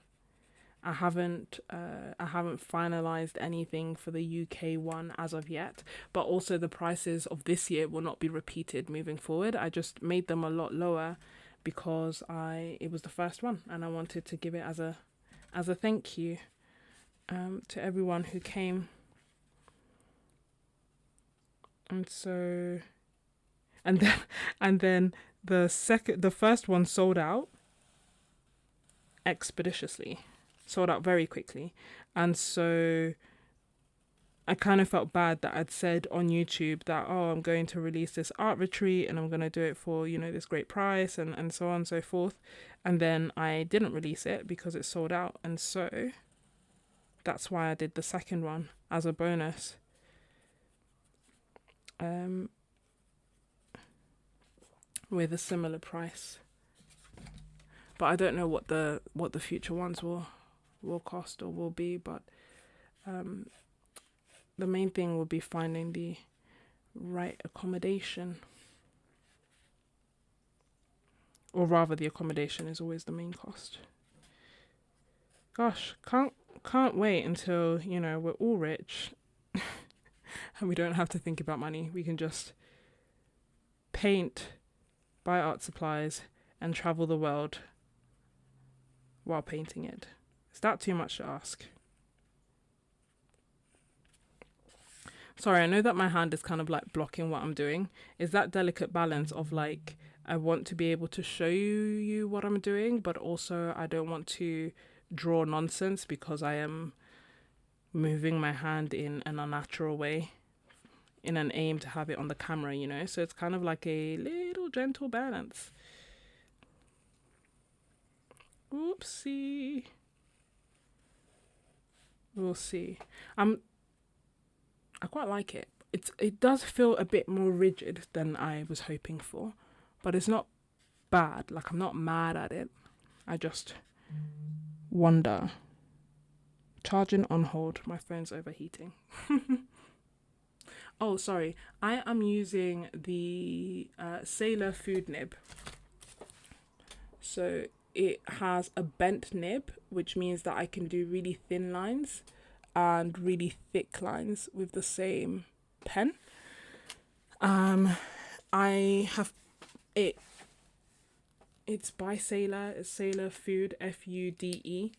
I haven't finalized anything for the UK one as of yet, but also the prices of this year will not be repeated moving forward. I just made them a lot lower because I it was the first one and I wanted to give it as a thank you to everyone who came. And so and then and then the first one sold out expeditiously, sold out very quickly. And so I kind of felt bad that I'd said on YouTube that, oh, I'm going to release this art retreat and I'm going to do it for, this great price and so on and so forth. And then I didn't release it because it sold out. And so that's why I did the second one as a bonus. With a similar price. But I don't know what the future ones will cost or will be, but the main thing will be finding the right accommodation. Or rather, the accommodation is always the main cost. Gosh, can't wait until, we're all rich and we don't have to think about money. We can just paint, buy art supplies, and travel the world while painting it. Is that too much to ask? Sorry, I know that my hand is kind of like blocking what I'm doing. Is that delicate balance of like, I want to be able to show you what I'm doing, but also I don't want to draw nonsense because I am moving my hand in an unnatural way in an aim to have it on the camera, So it's kind of like a little gentle balance. Oopsie. We'll see. I quite like it. It does feel a bit more rigid than I was hoping for, but it's not bad. Like, I'm not mad at it. I just wonder. Charging on hold. My phone's overheating. Oh, sorry. I am using the Sailor food nib. So it has a bent nib, which means that I can do really thin lines and really thick lines with the same pen. I have it. It's by Sailor. It's Sailor Food, FUDE.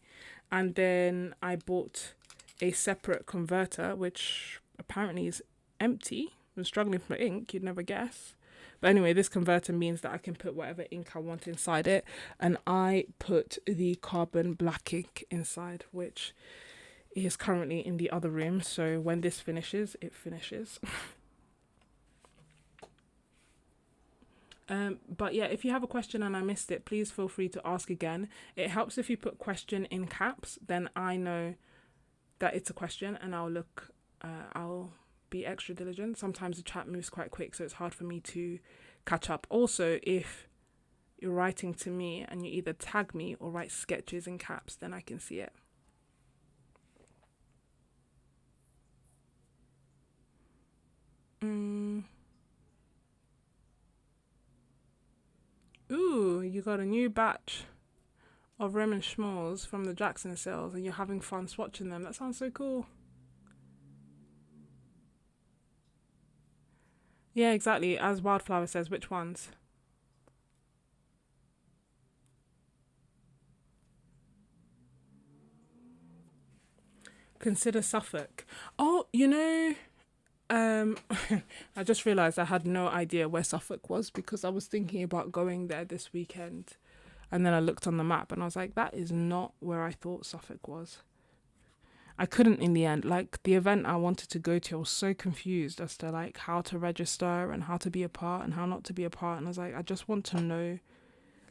And then I bought a separate converter, which apparently is empty. I'm struggling for ink, you'd never guess. But anyway, this converter means that I can put whatever ink I want inside it. And I put the carbon black ink inside, which is currently in the other room. So when this finishes, it finishes. But yeah, if you have a question and I missed it, please feel free to ask again. It helps if you put question in caps, then I know that it's a question and I'll be extra diligent. Sometimes the chat moves quite quick, so it's hard for me to catch up. Also, if you're writing to me and you either tag me or write sketches in caps, then I can see it. Ooh, you got a new batch of Rem and Schmalls from the Jackson sales and you're having fun swatching them. That sounds so cool. Yeah, exactly. As Wildflower says, which ones? Consider Suffolk. Oh, I just realized I had no idea where Suffolk was because I was thinking about going there this weekend. And then I looked on the map and I was like, that is not where I thought Suffolk was. I couldn't in the end. Like the event I wanted to go to, I was so confused as to like how to register and how to be a part and how not to be a part. And I was like, I just want to know,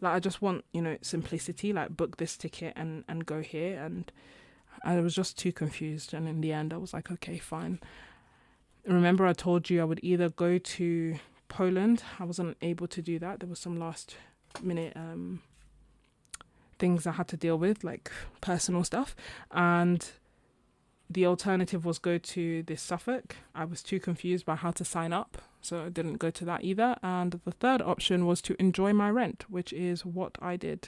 like I just want, simplicity, like book this ticket and go here. And I was just too confused. And in the end, I was like, okay, fine. Remember I told you I would either go to Poland. I wasn't able to do that. There was some last minute things I had to deal with, like personal stuff. And the alternative was go to this Suffolk. I was too confused by how to sign up, so I didn't go to that either. And the third option was to enjoy my rent, which is what I did.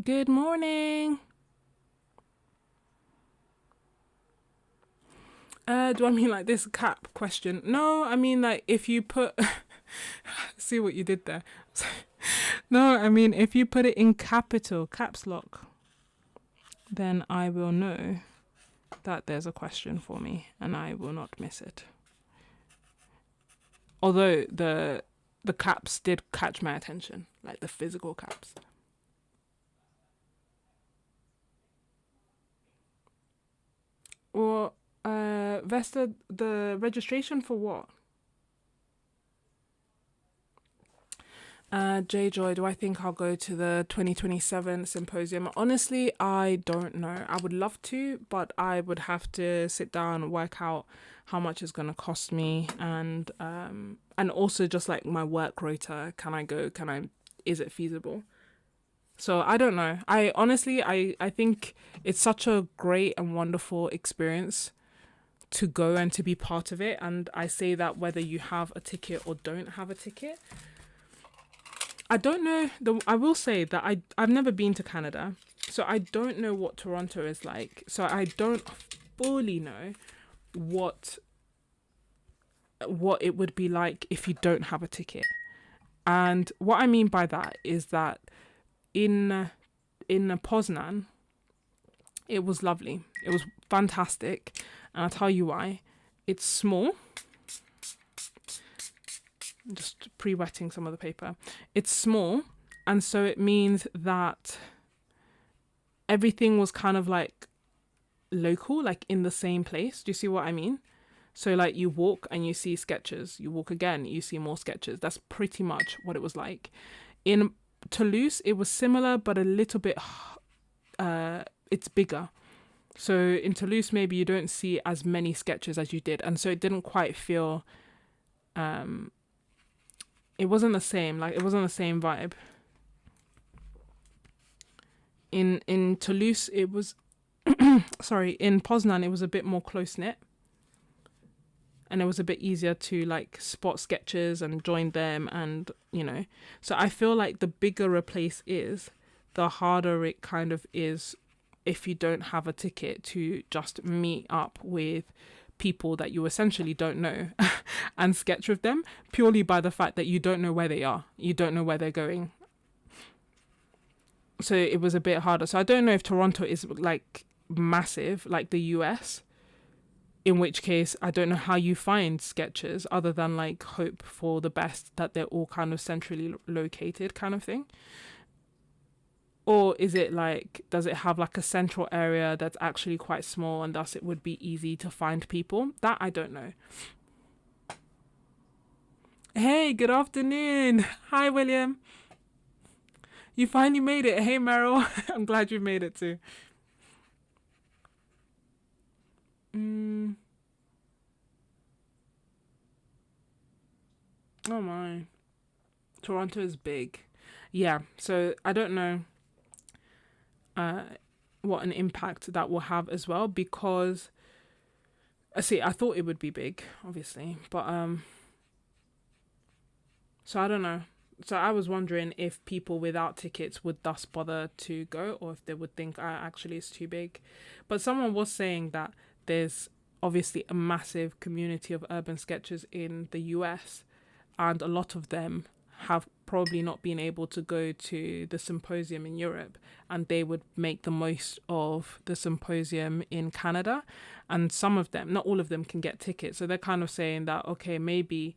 Good morning. Do I mean like this cap question? No, I mean like if you put see what you did there. No, I mean if you put it in caps lock, then I will know that there's a question for me and I will not miss it. Although the caps did catch my attention, like the physical caps. Or Vesta, the registration for what? J Joy, do I think I'll go to the 2027 symposium? Honestly, I don't know. I would love to, but I would have to sit down and work out how much it's gonna cost me, and also just like my work rota. Can I go? Is it feasible? So I don't know. I honestly, I think it's such a great and wonderful experience to go and to be part of it. And I say that whether you have a ticket or don't have a ticket. I don't know. I will say that I've never been to Canada, so I don't know what Toronto is like. So I don't fully know what it would be like if you don't have a ticket. And what I mean by that is that in Poznan, it was lovely. It was fantastic, and I'll tell you why. It's small. Just pre-wetting some of the paper. It's small, and so it means that everything was kind of like local, like in the same place. Do you see what I mean? So like you walk and you see Sketches, you walk again, you see more Sketches. That's pretty much what it was like. In Toulouse, it was similar, but a little bit, it's bigger. So in Toulouse, maybe you don't see as many Sketches as you did. And so it didn't quite feel, it wasn't the same, like it wasn't the same vibe. In Toulouse, it was, sorry, in Poznan, it was a bit more close-knit. And it was a bit easier to like spot Sketches and join them, and so I feel like the bigger a place is, the harder it kind of is if you don't have a ticket to just meet up with people that you essentially don't know and sketch with them, purely by the fact that you don't know where they are, you don't know where they're going. So it was a bit harder. So I don't know if Toronto is like massive like the US, in which case I don't know how you find Sketches other than like hope for the best that they're all kind of centrally located kind of thing. Or is it like, does it have like a central area that's actually quite small and thus it would be easy to find people? That I don't know. Hey, good afternoon. Hi, William. You finally made it. Hey, Meryl. I'm glad you made it too. Oh my. Toronto is big. Yeah, so I don't know. what an impact that will have as well, because I thought it would be big, obviously, but so I don't know. So I was wondering if people without tickets would thus bother to go, or if they would think, actually it's too big. But someone was saying that there's obviously a massive community of urban sketchers in the US, and a lot of them have probably not been able to go to the symposium in Europe, and they would make the most of the symposium in Canada. And some of them, not all of them, can get tickets. So they're kind of saying that, okay, maybe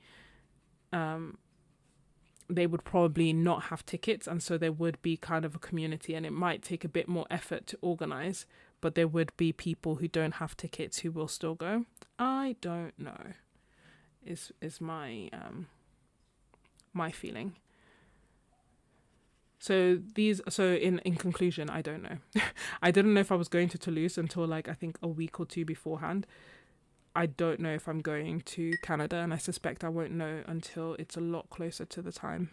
they would probably not have tickets, and so there would be kind of a community, and it might take a bit more effort to organize, but there would be people who don't have tickets who will still go. I don't know, is my my feeling. So in conclusion, I don't know. I didn't know if I was going to Toulouse until like I think a week or two beforehand. I don't know if I'm going to Canada, and I suspect I won't know until it's a lot closer to the time.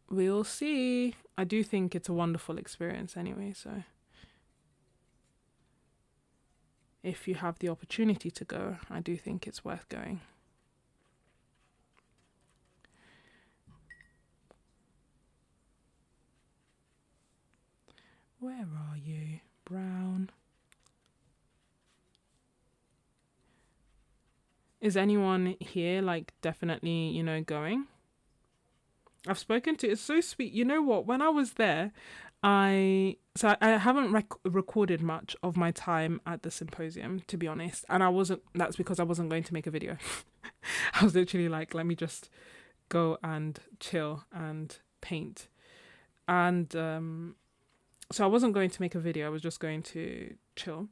We'll see. I do think it's a wonderful experience anyway, so if you have the opportunity to go, I do think it's worth going. Where are you, Brown? Is anyone here like definitely, going? I've spoken to, it's so sweet. You know what? When I was there, I haven't recorded much of my time at the symposium, to be honest. And that's because I wasn't going to make a video. I was literally like, let me just go and chill and paint. And so I wasn't going to make a video. I was just going to chill.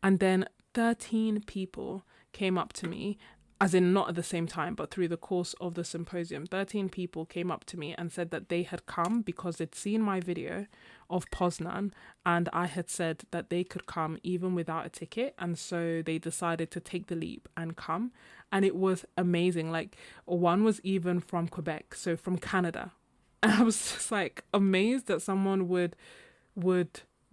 And then 13 people came up to me, as in not at the same time, but through the course of the symposium. 13 people came up to me and said that they had come because they'd seen my video of Poznan, and I had said that they could come even without a ticket, and so they decided to take the leap and come. And it was amazing. Like, one was even from Quebec, so from Canada. And I was just like amazed that someone would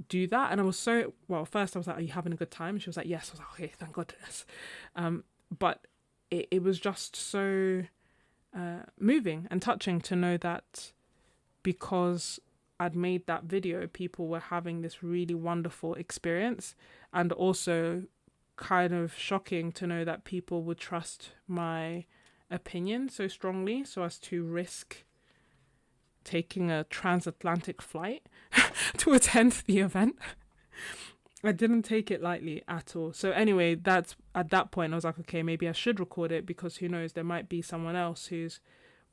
do that. And I was so, well, first I was like, are you having a good time? She was like, yes. I was like, okay, thank goodness. But it was just so moving and touching to know that because I'd made that video, people were having this really wonderful experience, and also kind of shocking to know that people would trust my opinion so strongly so as to risk taking a transatlantic flight to attend the event. I didn't take it lightly at all. So anyway, that's at that point I was like, okay, maybe I should record it, because who knows, there might be someone else who's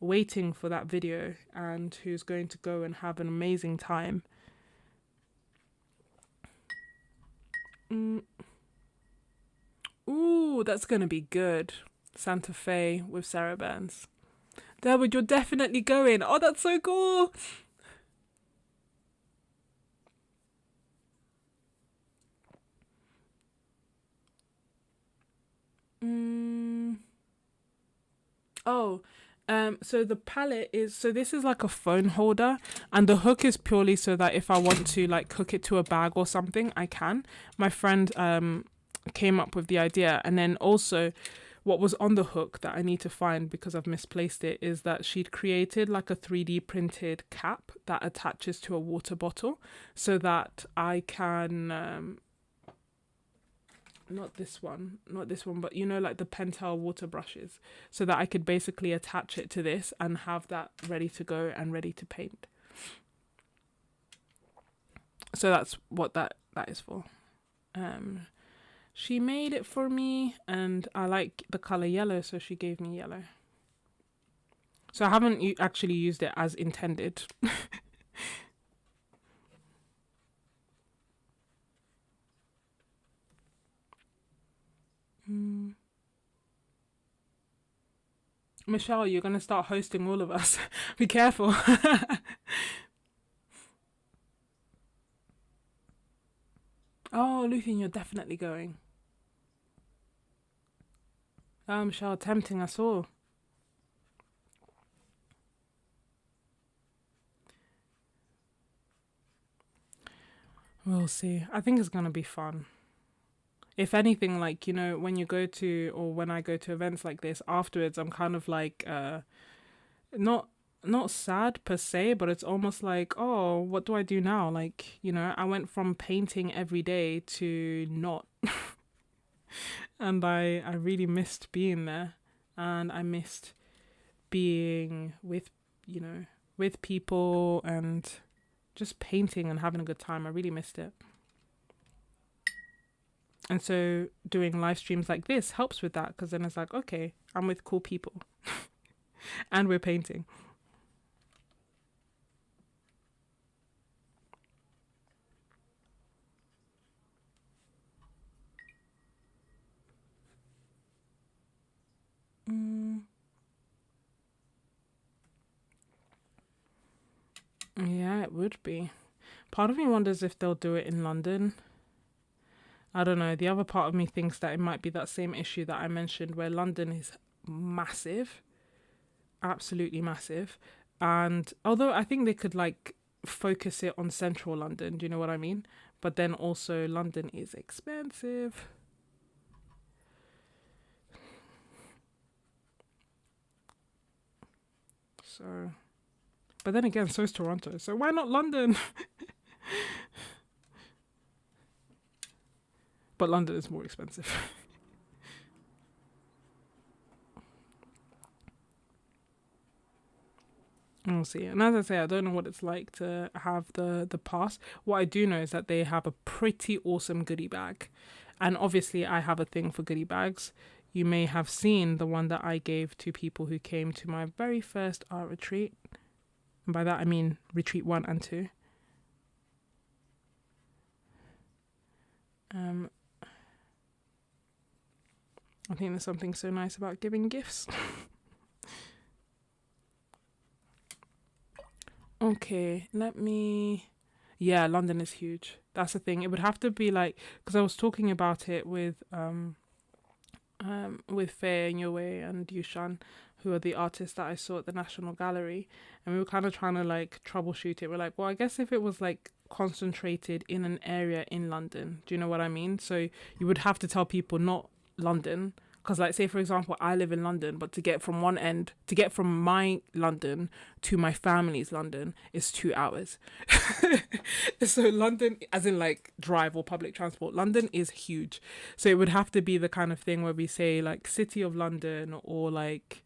waiting for that video and who's going to go and have an amazing time. Ooh, that's gonna be good. Santa Fe with Sarah Burns. Derwood, you're definitely going. Oh, that's so cool. So the palette this is like a phone holder, and the hook is purely so that if I want to like hook it to a bag or something, I can. My friend came up with the idea, and then also what was on the hook that I need to find because I've misplaced it is that she'd created like a 3D printed cap that attaches to a water bottle so that I can not this one, but like the Pentel water brushes, so that I could basically attach it to this and have that ready to go and ready to paint. So that's what that is for. She made it for me, and I like the color yellow, so she gave me yellow. So I haven't actually used it as intended. Michelle, you're going to start hosting all of us. Be careful. Oh, Luthen, you're definitely going. Oh, Michelle, tempting us all. We'll see. I think it's gonna be fun. If anything, like, when you go to, or when I go to events like this afterwards, I'm kind of like, not not sad per se, but it's almost like, oh, what do I do now? Like, I went from painting every day to not, and I really missed being there, and I missed being with, with people and just painting and having a good time. I really missed it. And so doing live streams like this helps with that, because then it's like, okay, I'm with cool people and we're painting. Mm, yeah, it would be. Part of me wonders if they'll do it in London. I don't know. The other part of me thinks that it might be that same issue that I mentioned, where London is massive, absolutely massive. And although I think they could like focus it on central London, do you know what I mean? But then also London is expensive. So, but then again, so is Toronto. So why not London? But London is more expensive. We'll see. And as I say, I don't know what it's like to have the pass. What I do know is that they have a pretty awesome goodie bag. And obviously I have a thing for goodie bags. You may have seen the one that I gave to people who came to my very first art retreat. And by that I mean retreat 1 and 2. I think there's something so nice about giving gifts. Okay, let me. Yeah, London is huge. That's the thing. It would have to be like, because I was talking about it with Faye and Youe and Yushan, who are the artists that I saw at the National Gallery, and we were kind of trying to like troubleshoot it. We're like, well, I guess if it was like concentrated in an area in London, do you know what I mean? So you would have to tell people not London, because like say for example I live in London, but to get from my London to my family's London is 2 hours. So London, as in like drive or public transport, London is huge. So it would have to be the kind of thing where we say like City of London, or like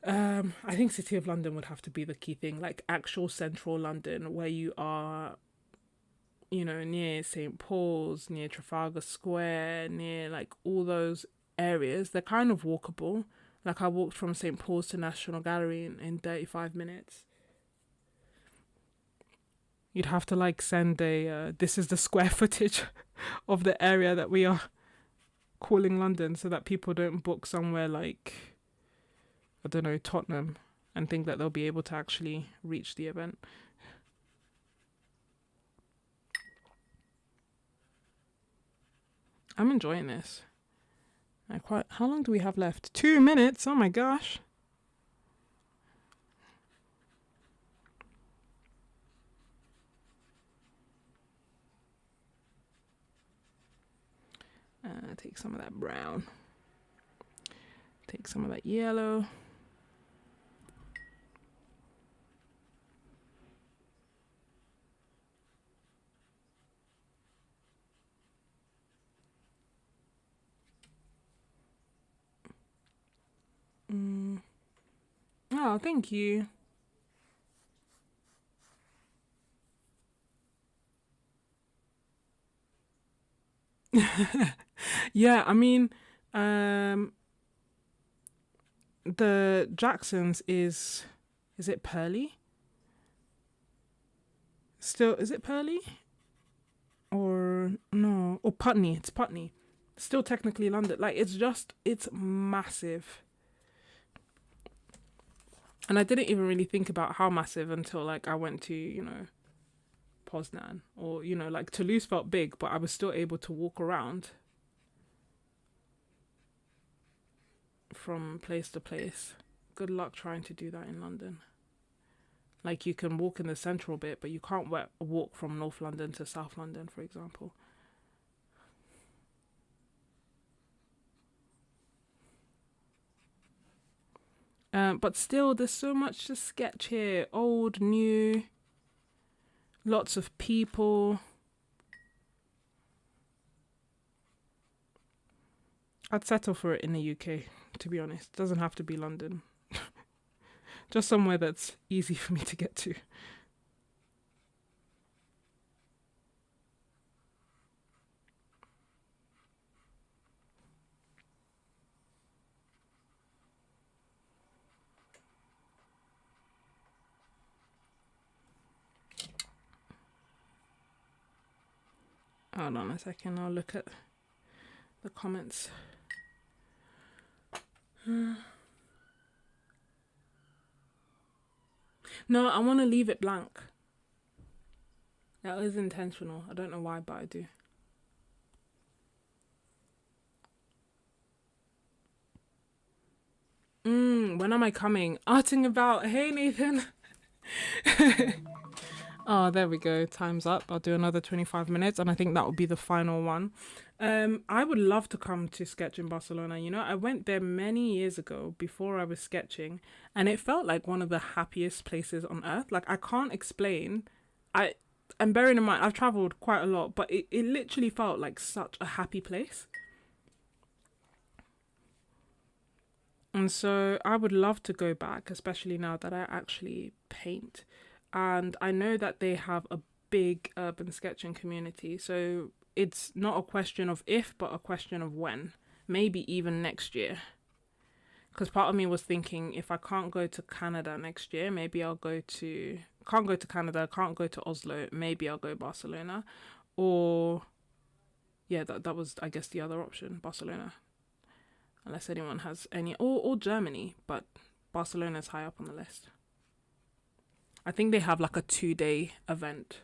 I think City of London would have to be the key thing, like actual central London, where you are, near St. Paul's, near Trafalgar Square, near like all those areas. They're kind of walkable. Like I walked from St. Paul's to National Gallery in 35 minutes. You'd have to like send this is the square footage of the area that we are calling London, so that people don't book somewhere like, I don't know, Tottenham, and think that they'll be able to actually reach the event. I'm enjoying this. How long do we have left? 2 minutes. Oh my gosh. Take some of that brown. Take some of that yellow. Oh, thank you. Yeah, I mean, um, the Jacksons is it Pearly? Still, is it Pearly? Or no, or Putney? It's Putney. Still technically London. Like it's massive. And I didn't even really think about how massive until like I went to, Poznan, or like Toulouse felt big, but I was still able to walk around from place to place. Good luck trying to do that in London. Like you can walk in the central bit, but you can't walk from North London to South London, for example. But still, there's so much to sketch here. Old, new, lots of people. I'd settle for it in the UK, to be honest. Doesn't have to be London. Just somewhere that's easy for me to get to. Hold on a second, I'll look at the comments. No, I want to leave it blank. That is intentional. I don't know why, but I do. When am I coming? Arting about. Hey, Nathan. Oh, there we go. Time's up. I'll do another 25 minutes, and I think that will be the final one. I would love to come to sketch in Barcelona. You know, I went there many years ago before I was sketching, and it felt like one of the happiest places on earth. Like, I can't explain. And bearing in mind, I've traveled quite a lot, but it literally felt like such a happy place. And so I would love to go back, especially now that I actually paint. And I know that they have a big urban sketching community. So it's not a question of if, but a question of when. Maybe even next year. Because part of me was thinking, if I can't go to Canada next year, maybe I'll go to... Can't go to Canada, can't go to Oslo, maybe I'll go Barcelona. Or... Yeah, that was, I guess, the other option, Barcelona. Unless anyone has any... Or Germany, but Barcelona's high up on the list. I think they have like a 2-day event.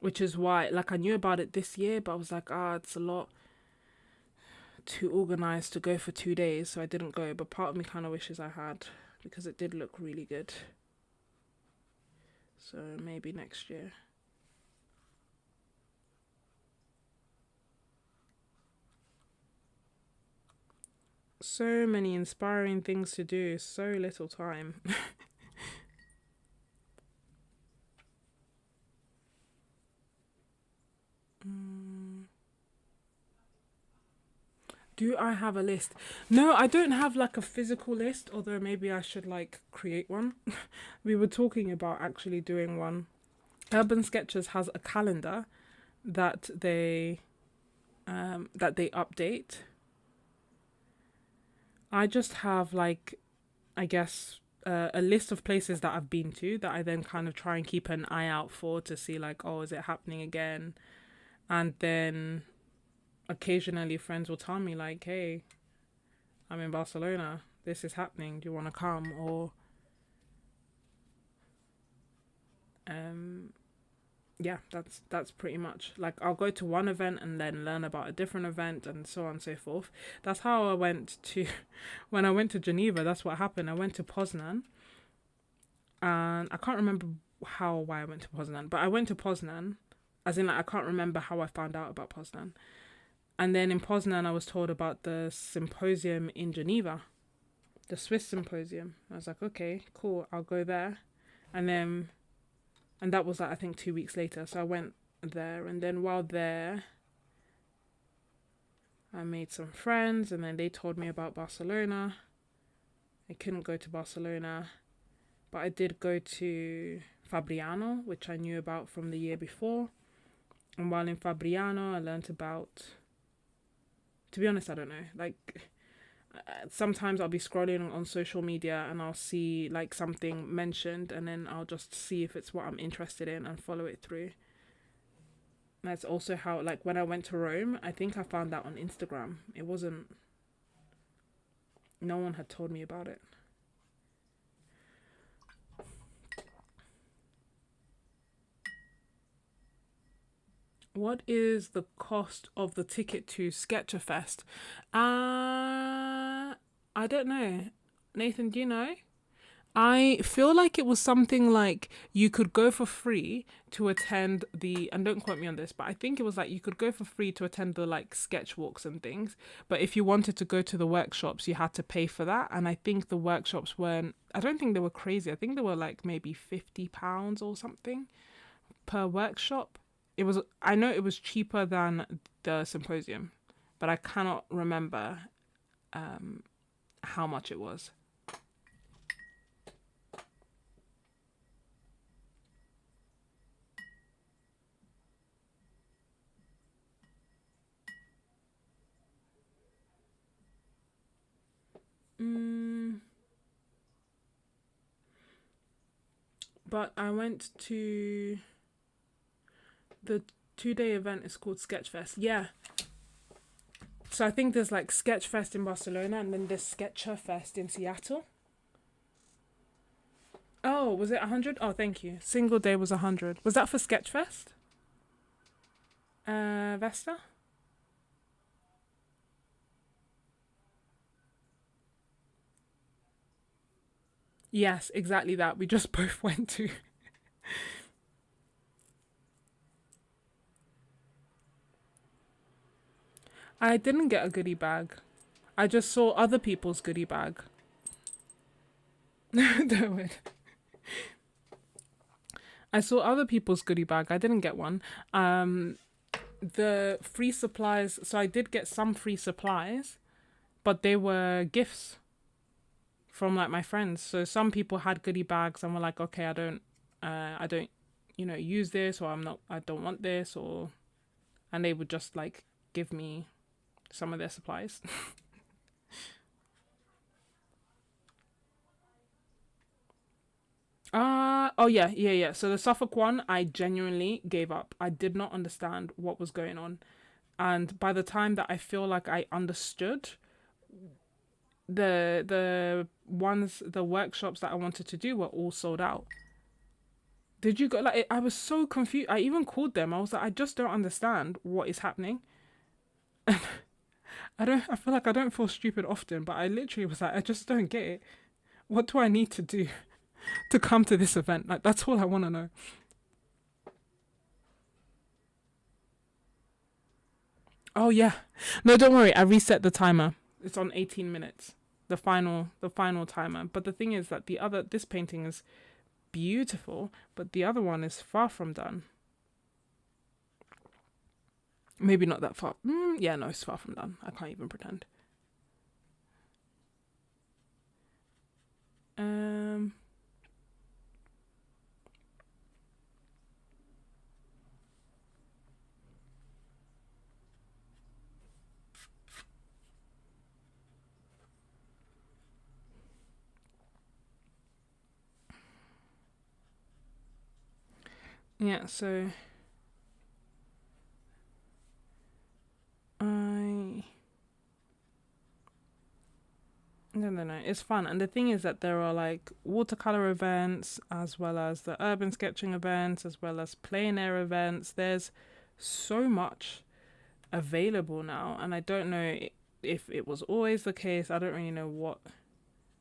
Which is why, like, I knew about it this year, but I was like, it's a lot too organized to go for 2 days, so I didn't go. But part of me kind of wishes I had, because it did look really good. So maybe next year. So many inspiring things to do, so little time. Do I have a list? No, I don't have like a physical list, although maybe I should like create one. We were talking about actually doing one. Urban Sketches has a calendar that they update. I just have like, I guess, a list of places that I've been to that I then kind of try and keep an eye out for to see like, oh, is it happening again? And then occasionally friends will tell me like, hey, I'm in Barcelona, this is happening, do you want to come? Or yeah, that's pretty much like, I'll go to one event and then learn about a different event and so on and so forth. That's how I went to when I went to Geneva. That's what happened. I went to Poznan, and I can't remember why I went to Poznan, but I went to Poznan, as in like, I can't remember how I found out about Poznan. And then in Poznan, I was told about the symposium in Geneva, the Swiss symposium. I was like, okay, cool, I'll go there. And that was like, I think 2 weeks later. So I went there, and then while there, I made some friends, and then they told me about Barcelona. I couldn't go to Barcelona, but I did go to Fabriano, which I knew about from the year before. And while in Fabriano, I learned about... To be honest, I don't know. Like, sometimes I'll be scrolling on social media and I'll see like something mentioned, and then I'll just see if it's what I'm interested in and follow it through. And that's also how, like, when I went to Rome, I think I found that on Instagram. It wasn't... No one had told me about it. What is the cost of the ticket to Sketcherfest? I don't know. Nathan, do you know? I feel like it was something like you could go for free to attend the, and don't quote me on this, but I think it was like you could go for free to attend the like sketch walks and things. But if you wanted to go to the workshops, you had to pay for that. And I think the workshops weren't, I don't think they were crazy. I think they were like maybe £50 or something per workshop. It was, I know it was cheaper than the symposium, but I cannot remember how much it was. But I went to the 2-day event. It's called Sketchfest. Yeah. So I think there's like Sketchfest in Barcelona and then there's Sketcherfest in Seattle. Oh, was it 100? Oh, thank you. Single day was 100. Was that for Sketchfest? Vesta? Yes, exactly that. We just both went to. I didn't get a goodie bag. I just saw other people's goodie bag. Don't worry. I saw other people's goodie bag. I didn't get one. The free supplies. So I did get some free supplies, but they were gifts from like my friends. So some people had goodie bags and were like, okay, I don't, use this, or I don't want this, or, and they would just like give me some of their supplies. Oh yeah. So the Suffolk one, I genuinely gave up. I did not understand what was going on. And by the time that I feel like I understood, the workshops that I wanted to do were all sold out. Did you go like I was so confused. I even called them. I was like, I just don't understand what is happening. I feel like I don't feel stupid often, but I literally was like, I just don't get it. What do I need to do to come to this event? Like, that's all I want to know. Oh yeah. No, don't worry. I reset the timer. It's on 18 minutes. The final timer. But the thing is that this painting is beautiful, but the other one is far from done. Maybe not that far. Yeah, no, it's far from done. I can't even pretend. Yeah, so no, it's fun. And the thing is that there are like watercolor events, as well as the urban sketching events, as well as plein air events. There's so much available now, and I don't know if it was always the case. I don't really know what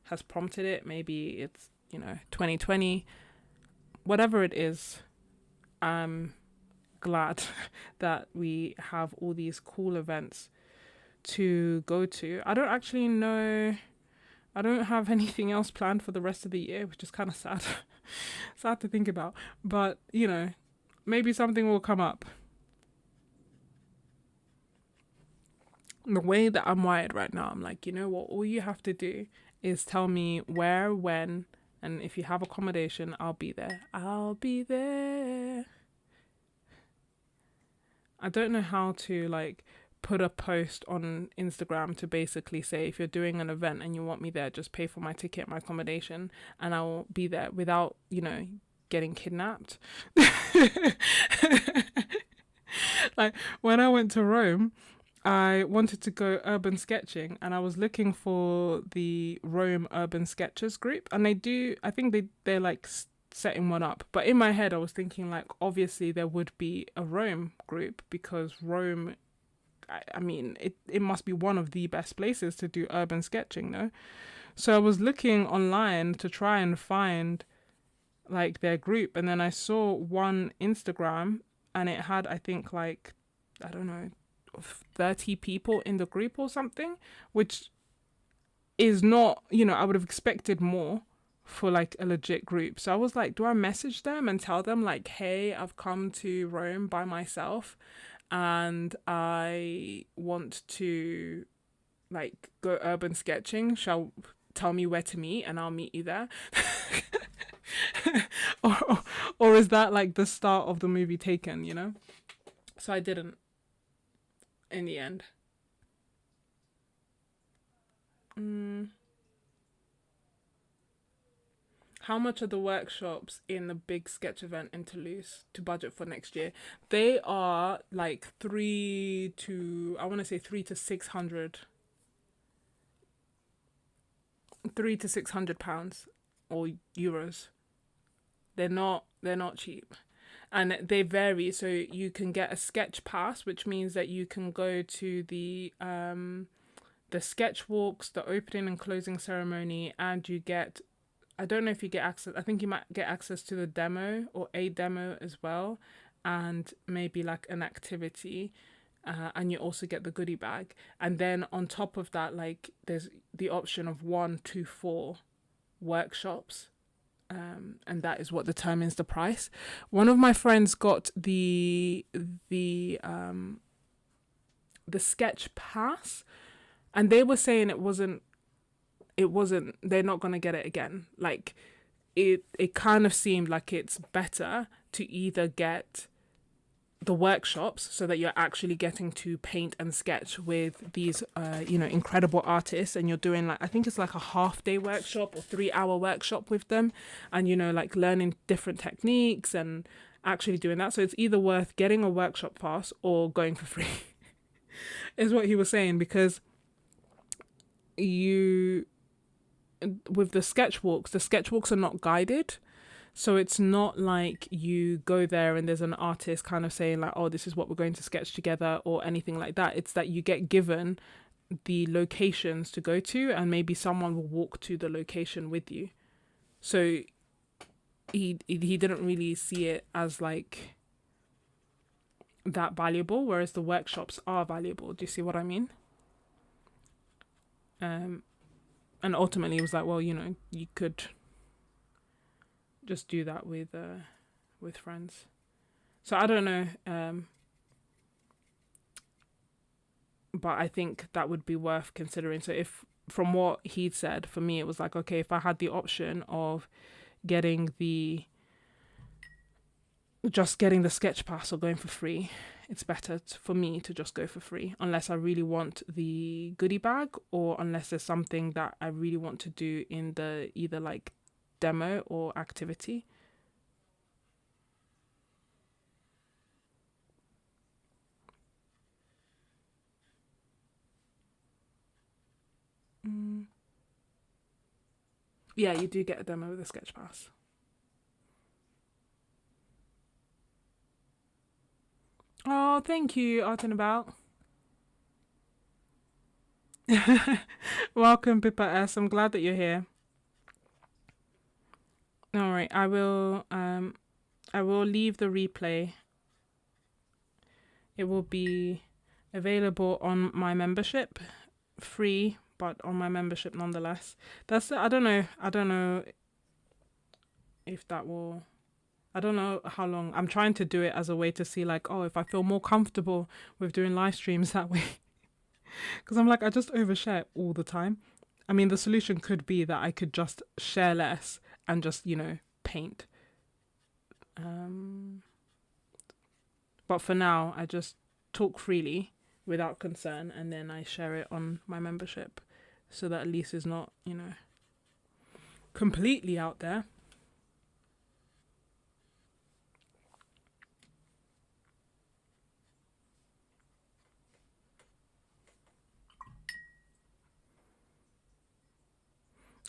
has prompted it. Maybe it's 2020, whatever it is. I'm glad that we have all these cool events to go to. I don't actually know. I don't have anything else planned for the rest of the year, which is kind of sad. Sad to think about. But, maybe something will come up. The way that I'm wired right now, I'm like, you know what? All you have to do is tell me where, when, and if you have accommodation, I'll be there. I'll be there. I don't know how to like put a post on Instagram to basically say, if you're doing an event and you want me there, just pay for my ticket, my accommodation, and I'll be there without, getting kidnapped. Like when I went to Rome, I wanted to go urban sketching, and I was looking for the Rome Urban Sketchers group, and I think they're like setting one up. But in my head, I was thinking like, obviously there would be a Rome group, because Rome, I mean, it must be one of the best places to do urban sketching, no? So I was looking online to try and find like their group, and then I saw one Instagram, and it had, I think, like, I don't know, 30 people in the group or something, which is not, I would have expected more for like a legit group. So I was like, do I message them and tell them like, hey, I've come to Rome by myself and I want to like go urban sketching. Shall tell me where to meet and I'll meet you there. or, or is that like the start of the movie Taken? So I didn't in the end. Mm. How much are the workshops in the big sketch event in Toulouse to budget for next year? They are like I want to say 3 to 600 pounds or euros. They're not cheap, and they vary. So you can get a sketch pass, which means that you can go to the sketch walks, the opening and closing ceremony, and you get, I don't know if you get access. I think you might get access to the demo or a demo as well, and maybe like an activity. And you also get the goodie bag. And then on top of that, like there's the option of 1 to 4 workshops. And that is what determines the price. One of my friends got the sketch pass, and they were saying it wasn't they're not going to get it again. Like it kind of seemed like it's better to either get the workshops so that you're actually getting to paint and sketch with these incredible artists, and you're doing like, I think it's like a half-day workshop or 3-hour workshop with them, and like learning different techniques and actually doing that. So it's either worth getting a workshop pass or going for free is what he was saying, because you with the sketch walks are not guided. So it's not like you go there and there's an artist kind of saying like, oh, this is what we're going to sketch together or anything like that. It's that you get given the locations to go to, and maybe someone will walk to the location with you. So he didn't really see it as like that valuable, whereas the workshops are valuable. Do you see what I mean? And ultimately it was like, well, you could just do that with friends. So I don't know, but I think that would be worth considering. So if, from what he'd said, for me it was like, okay, if I had the option of getting getting the sketch pass or going for free, it's better for me to just go for free, unless I really want the goodie bag, or unless there's something that I really want to do in the either like demo or activity. Mm. Yeah, you do get a demo with a sketch pass. Oh, thank you, Art and About. Welcome, Pippa S. I'm glad that you're here. All right, I will leave the replay. It will be available on my membership, free, but on my membership nonetheless. I don't know if that will. I don't know how long. I'm trying to do it as a way to see like, oh, if I feel more comfortable with doing live streams that way. Because I'm like, I just overshare all the time. I mean, the solution could be that I could just share less and just, paint. But for now, I just talk freely without concern, and then I share it on my membership, so that at least it's not, completely out there.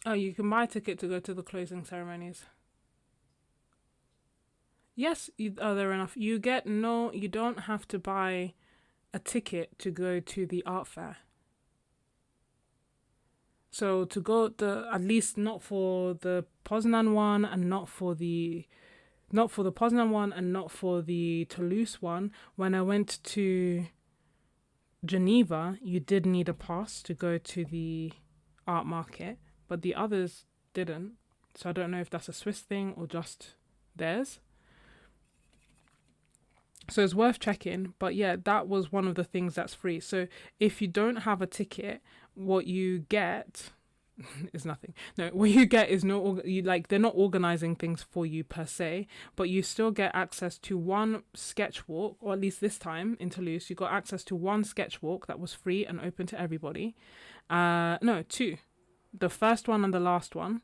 Oh, you can buy a ticket to go to the closing ceremonies. Yes, they're enough. You don't have to buy a ticket to go to the art fair. So to go at least not for the Poznan one and not for the Poznan one and not for the Toulouse one. When I went to Geneva, you did need a pass to go to the art market, but the others didn't. So I don't know if that's a Swiss thing or just theirs. So it's worth checking. But yeah, that was one of the things that's free. So if you don't have a ticket, what you get is nothing. No, what you get is they're not organizing things for you per se, but you still get access to one sketch walk, or at least this time in Toulouse, you got access to one sketch walk that was free and open to everybody. No, two. The first one and the last one.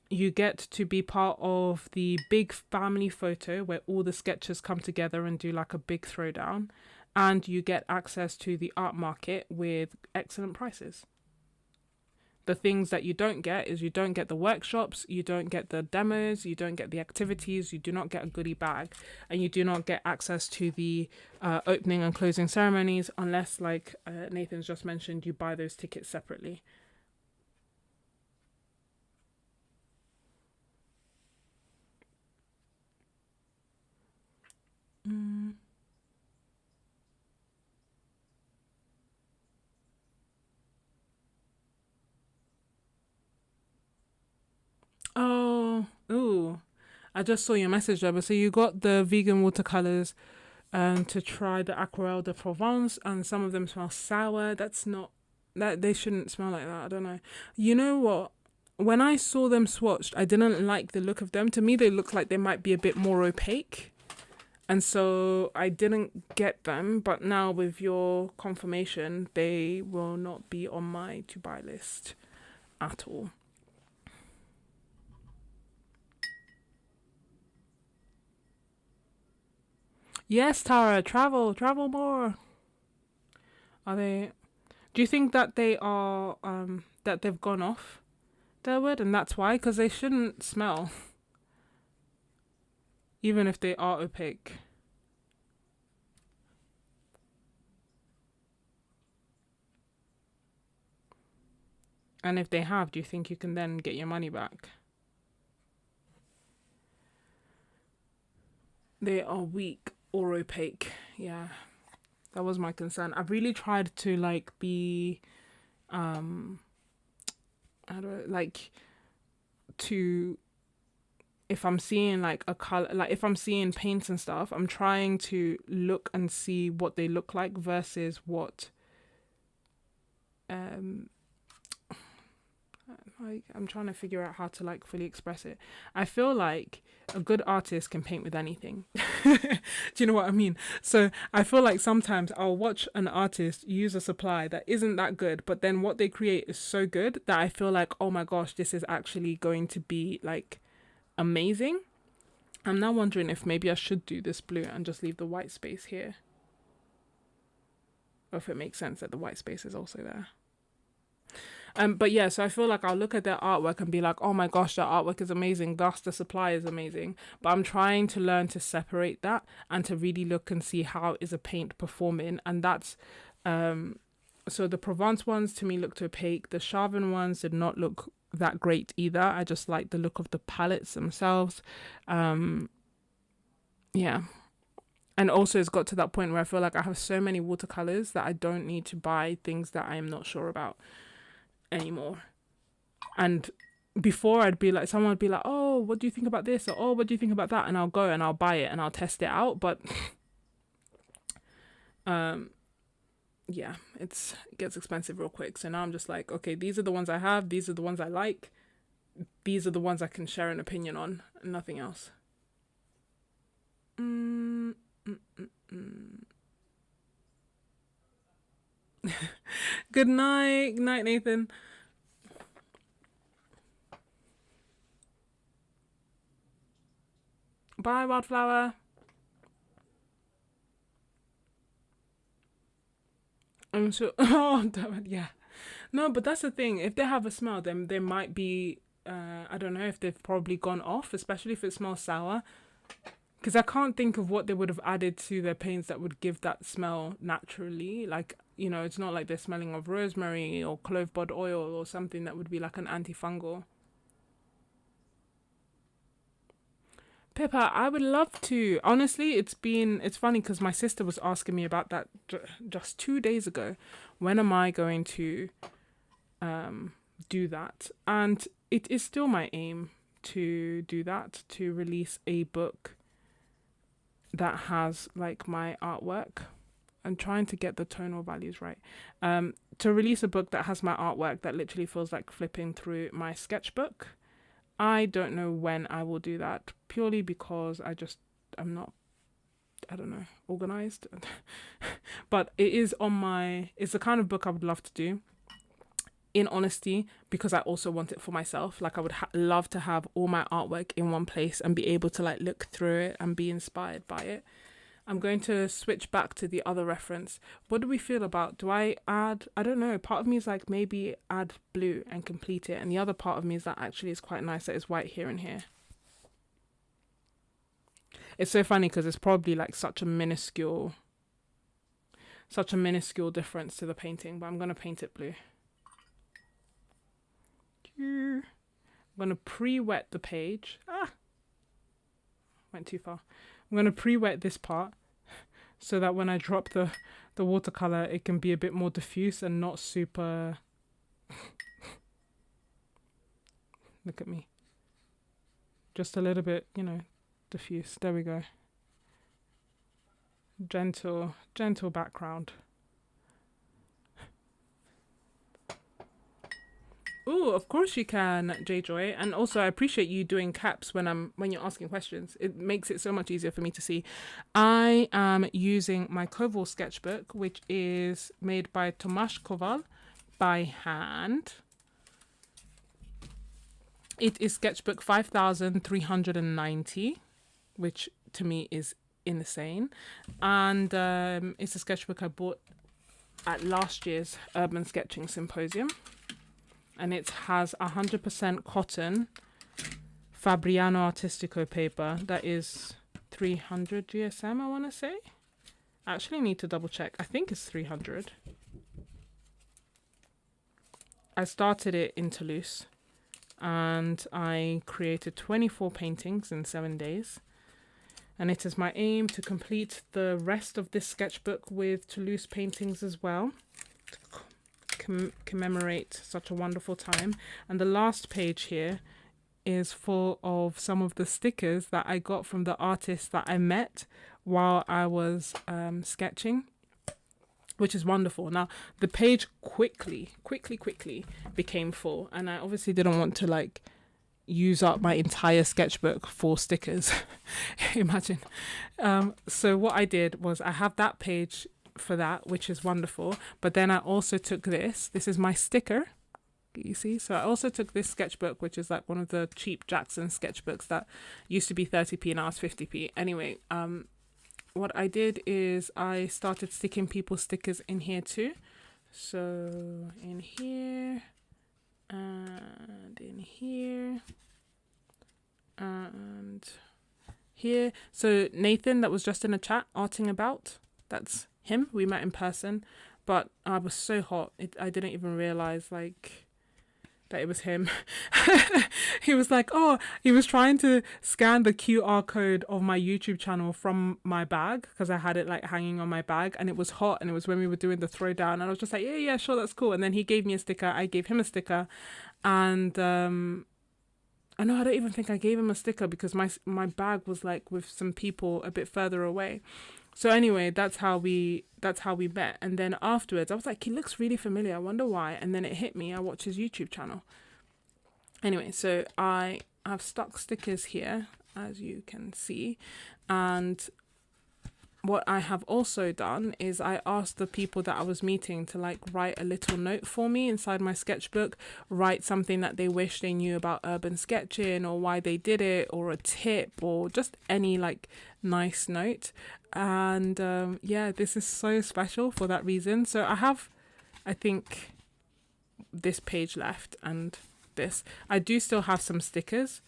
You get to be part of the big family photo where all the sketches come together and do like a big throwdown, and you get access to the art market with excellent prices. The things that you don't get is you don't get the workshops, you don't get the demos, you don't get the activities, you do not get a goodie bag, and you do not get access to the opening and closing ceremonies unless, like Nathan's just mentioned, you buy those tickets separately. Oh, ooh. I just saw your message there, but so you got the vegan watercolors to try the Aquarelle de Provence, and some of them smell sour. That's not, that they shouldn't smell like that. I don't know. You know what? When I saw them swatched, I didn't like the look of them. To me, they look like they might be a bit more opaque. And so I didn't get them, but now with your confirmation, they will not be on my to buy list at all. Yes, Tara, travel more. Are they? Do you think that they are that they've gone off their word and that's why? Because they shouldn't smell, even if they are opaque. And if they have, do you think you can then get your money back? They are weak or opaque. Yeah, that was my concern. I've really tried to like be, I don't like to, if I'm seeing like a color, like if I'm seeing paints and stuff, I'm trying to look and see what they look like versus what like I'm trying to figure out how to like fully express it. I feel like a good artist can paint with anything. Do you know what I mean? So I feel like sometimes I'll watch an artist use a supply that isn't that good, but then what they create is so good that I feel like, oh my gosh, this is actually going to be like amazing. I'm now wondering if maybe I should do this blue and just leave the white space here. Or if it makes sense that the white space is also there. But yeah, so I feel like I'll look at their artwork and be like, oh my gosh, their artwork is amazing, thus the supply is amazing. But I'm trying to learn to separate that and to really look and see how is a paint performing. And that's, so the Provence ones to me looked opaque. The Chardin ones did not look that great either. I just like the look of the palettes themselves. Yeah. And also it's got to that point where I feel like I have so many watercolors that I don't need to buy things that I am not sure about anymore. And before I'd be like, someone would be like, oh, what do you think about this? Or, oh, what do you think about that? And I'll go and I'll buy it and I'll test it out. But yeah, it gets expensive real quick. So now I'm just like, okay, these are the ones I have. These are the ones I like. These are the ones I can share an opinion on and nothing else. Good night. Good night, Nathan. Bye, Wildflower. I'm sure. Oh, damn it. Yeah. No, but that's the thing. If they have a smell, then they might be. I don't know if they've probably gone off, especially if it smells sour. because I can't think of what they would have added to their paints that would give that smell naturally. Like, you know, it's not like they're smelling of rosemary or clove bud oil or something that would be like an antifungal. Pippa, I would love to. Honestly, it's funny because my sister was asking me about that just 2 days ago. When am I going to do that? And it is still my aim to do that, to release a book that has like my artwork. I'm trying to get the tonal values right. To release a book that has my artwork that literally feels like flipping through my sketchbook. I don't know when I will do that, purely because I'm not, I don't know, organized. But it's the kind of book I would love to do, in honesty, because I also want it for myself. Like I would love to have all my artwork in one place and be able to like look through it and be inspired by it. I'm going to switch back to the other reference. What do we feel about? Do I add? I don't know. Part of me is like maybe add blue and complete it. And the other part of me is that actually it's quite nice that it's white here and here. It's so funny because it's probably like such a minuscule difference to the painting. But I'm going to paint it blue. I'm going to pre-wet the page. Went too far. I'm going to pre-wet this part so that when I drop the watercolor, it can be a bit more diffuse and not super... Look at me. Just a little bit, you know, diffuse. There we go. Gentle background. Oh, of course you can, J-Joy. And also I appreciate you doing caps when you're asking questions. It makes it so much easier for me to see. I am using my Koval sketchbook, which is made by Tomáš Koval by hand. It is sketchbook 5390, which to me is insane. And it's a sketchbook I bought at last year's Urban Sketching Symposium. And it has 100% cotton Fabriano Artistico paper. That is 300 GSM, I want to say. I actually need to double check. I think it's 300. I started it in Toulouse and I created 24 paintings in 7 days. And it is my aim to complete the rest of this sketchbook with Toulouse paintings as well, to commemorate such a wonderful time. And the last page here is full of some of the stickers that I got from the artists that I met while I was sketching, which is wonderful. Now the page quickly became full, and I obviously didn't want to like use up my entire sketchbook for stickers. Imagine. So what I did was I have that page for that, which is wonderful, but then I also took this is my sticker, you see. So I also took this sketchbook, which is like one of the cheap Jackson sketchbooks that used to be 30p, now it's 50p. Anyway, what I did is I started sticking people's stickers in here too. So in here and in here and here. So Nathan, that was just in a chat arting about, that's him. We met in person, but I was so hot I didn't even realize like that it was him. He was like, oh, he was trying to scan the QR code of my YouTube channel from my bag because I had it like hanging on my bag, and it was hot, and it was when we were doing the throwdown, and I was just like, yeah, sure, that's cool. And then he gave me a sticker, I gave him a sticker, and I don't even think I gave him a sticker because my bag was like with some people a bit further away. So anyway, that's how we met. And then afterwards, I was like, he looks really familiar. I wonder why. And then it hit me. I watched his YouTube channel. Anyway, so I have stuck stickers here, as you can see. And what I have also done is I asked the people that I was meeting to like write a little note for me inside my sketchbook, write something that they wish they knew about urban sketching or why they did it, or a tip, or just any like nice note. And yeah, this is so special for that reason. So I have, I think, this page left, and this. I do still have some stickers.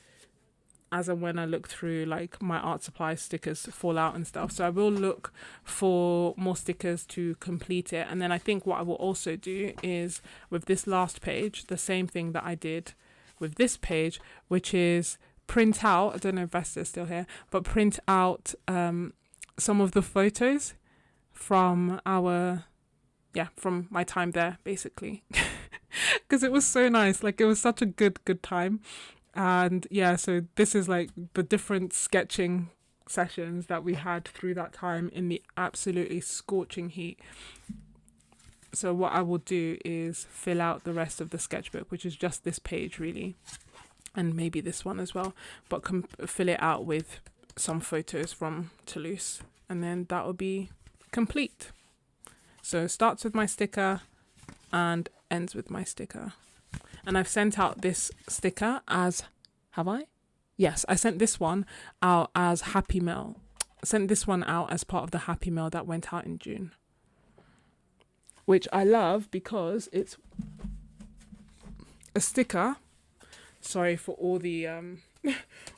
as and when I look through like my art supply stickers fall out and stuff. So I will look for more stickers to complete it. And then I think what I will also do is with this last page, the same thing that I did with this page, which is print out, I don't know if Vesta's still here, but print out some of the photos from from my time there, basically. Because it was so nice. Like, it was such a good time. And yeah, so this is like the different sketching sessions that we had through that time in the absolutely scorching heat. So what I will do is fill out the rest of the sketchbook, which is just this page really, and maybe this one as well, but fill it out with some photos from Toulouse, and then that will be complete. So it starts with my sticker and ends with my sticker. And I've sent out this sticker as, have I? Yes, I sent this one out as Happy Mail. Sent this one out as part of the Happy Mail that went out in June. Which I love because it's a sticker. Sorry for all the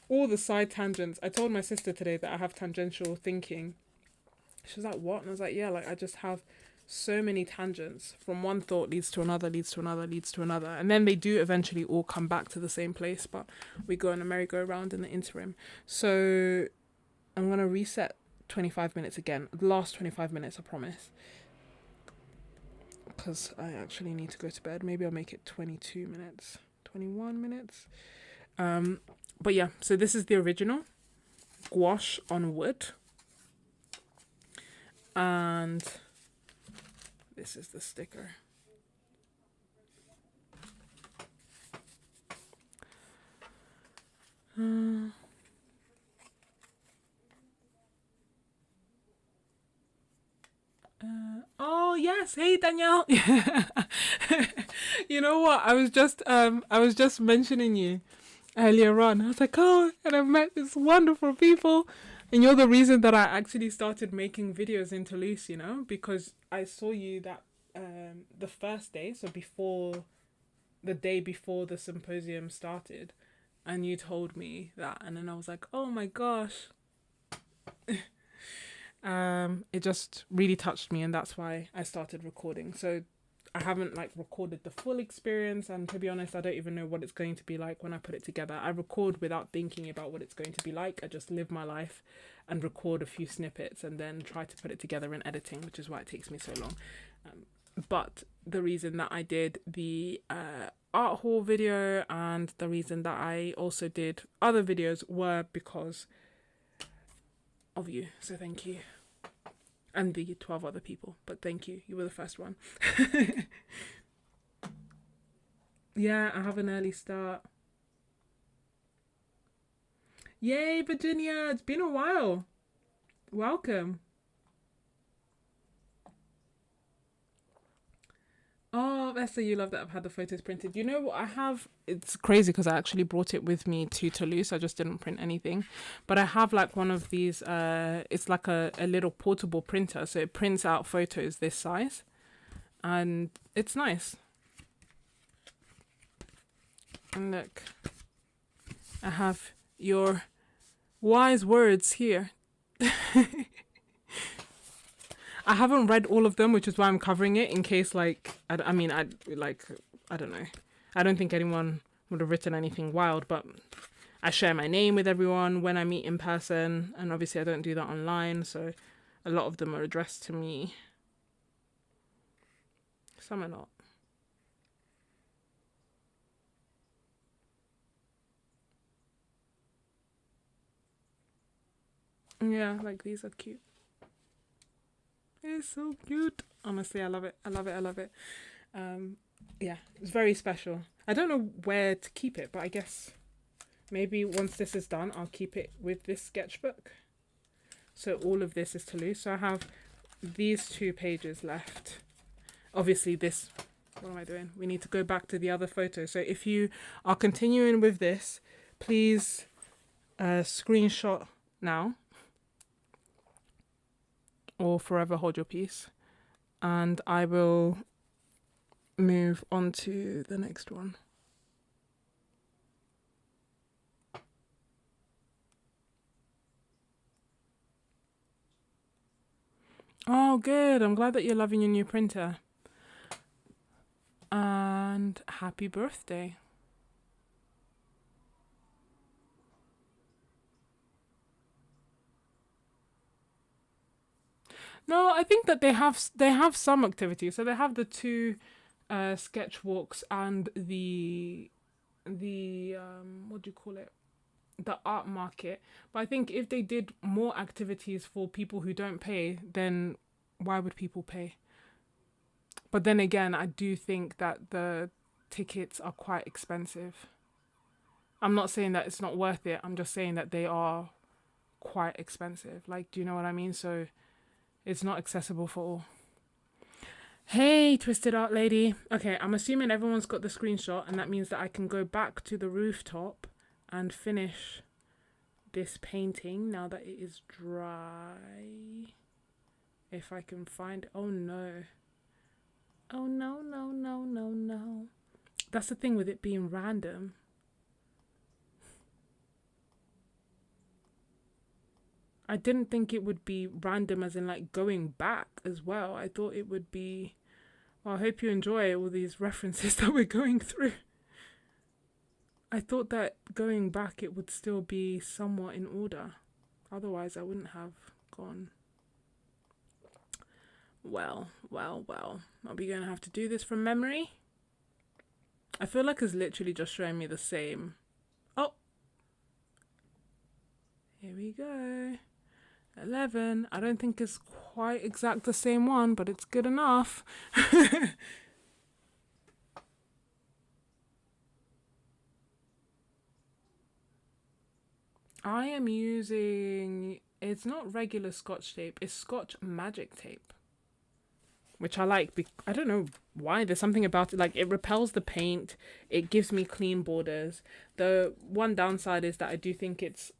all the side tangents. I told my sister today that I have tangential thinking. She was like, what? And I was like, yeah, like I just have so many tangents. From one thought leads to another, leads to another, leads to another. And then they do eventually all come back to the same place, but we go on a merry-go-round in the interim. So I'm going to reset 25 minutes again. The last 25 minutes, I promise. Because I actually need to go to bed. Maybe I'll make it 22 minutes. 21 minutes. But yeah, so this is the original. Gouache on wood. And this is the sticker. Oh yes, hey Danielle. You know what? I was just mentioning you earlier on. I was like, oh, and I've met these wonderful people. And you're the reason that I actually started making videos in Toulouse, you know, because I saw you that the first day, so the day before the symposium started, and you told me that, and then I was like, oh my gosh. It just really touched me, and that's why I started recording. So I haven't like recorded the full experience, and to be honest, I don't even know what it's going to be like when I put it together. I record without thinking about what it's going to be like. I just live my life and record a few snippets and then try to put it together in editing, which is why it takes me so long. But the reason that I did the art haul video and the reason that I also did other videos were because of you. So thank you. And the 12 other people, but thank you. You were the first one. Yeah, I have an early start. Yay, Virginia! It's been a while. Welcome. Oh, Esther, you love that I've had the photos printed. You know what I have? It's crazy because I actually brought it with me to Toulouse. I just didn't print anything. But I have like one of these, it's like a little portable printer. So it prints out photos this size. And it's nice. And look, I have your wise words here. I haven't read all of them, which is why I'm covering it in case, like, I don't know. I don't think anyone would have written anything wild, but I share my name with everyone when I meet in person, and obviously I don't do that online, so a lot of them are addressed to me. Some are not. Yeah, like these are cute. It's so cute. Honestly, I love it. I love it. I love it. Yeah, it's very special. I don't know where to keep it, but I guess maybe once this is done, I'll keep it with this sketchbook. So all of this is Toulouse. So I have these 2 pages left. Obviously this, what am I doing? We need to go back to the other photo. So if you are continuing with this, please screenshot now. Or forever hold your peace, and I will move on to the next one. Oh, good. I'm glad that you're loving your new printer. And happy birthday. No, I think that they have some activities. So they have the two sketch walks and the what do you call it? The art market. But I think if they did more activities for people who don't pay, then why would people pay? But then again, I do think that the tickets are quite expensive. I'm not saying that it's not worth it. I'm just saying that they are quite expensive. Like, do you know what I mean? So it's not accessible for all. Hey, Twisted Art Lady. Okay, I'm assuming everyone's got the screenshot, and that means that I can go back to the rooftop and finish this painting now that it is dry. If I can find. Oh no. Oh no, no, no, no, no. That's the thing with it being random. I didn't think it would be random as in like going back as well. I thought it would be. Well, I hope you enjoy all these references that we're going through. I thought that going back it would still be somewhat in order. Otherwise, I wouldn't have gone. Well, well, well. Are we going to have to do this from memory? I feel like it's literally just showing me the same. Oh! Here we go. 11. I don't think it's quite exact the same one, but it's good enough. I am using, it's not regular Scotch tape, it's Scotch Magic tape, which I like. I don't know why, there's something about it, like it repels the paint, it gives me clean borders. The one downside is that I do think it's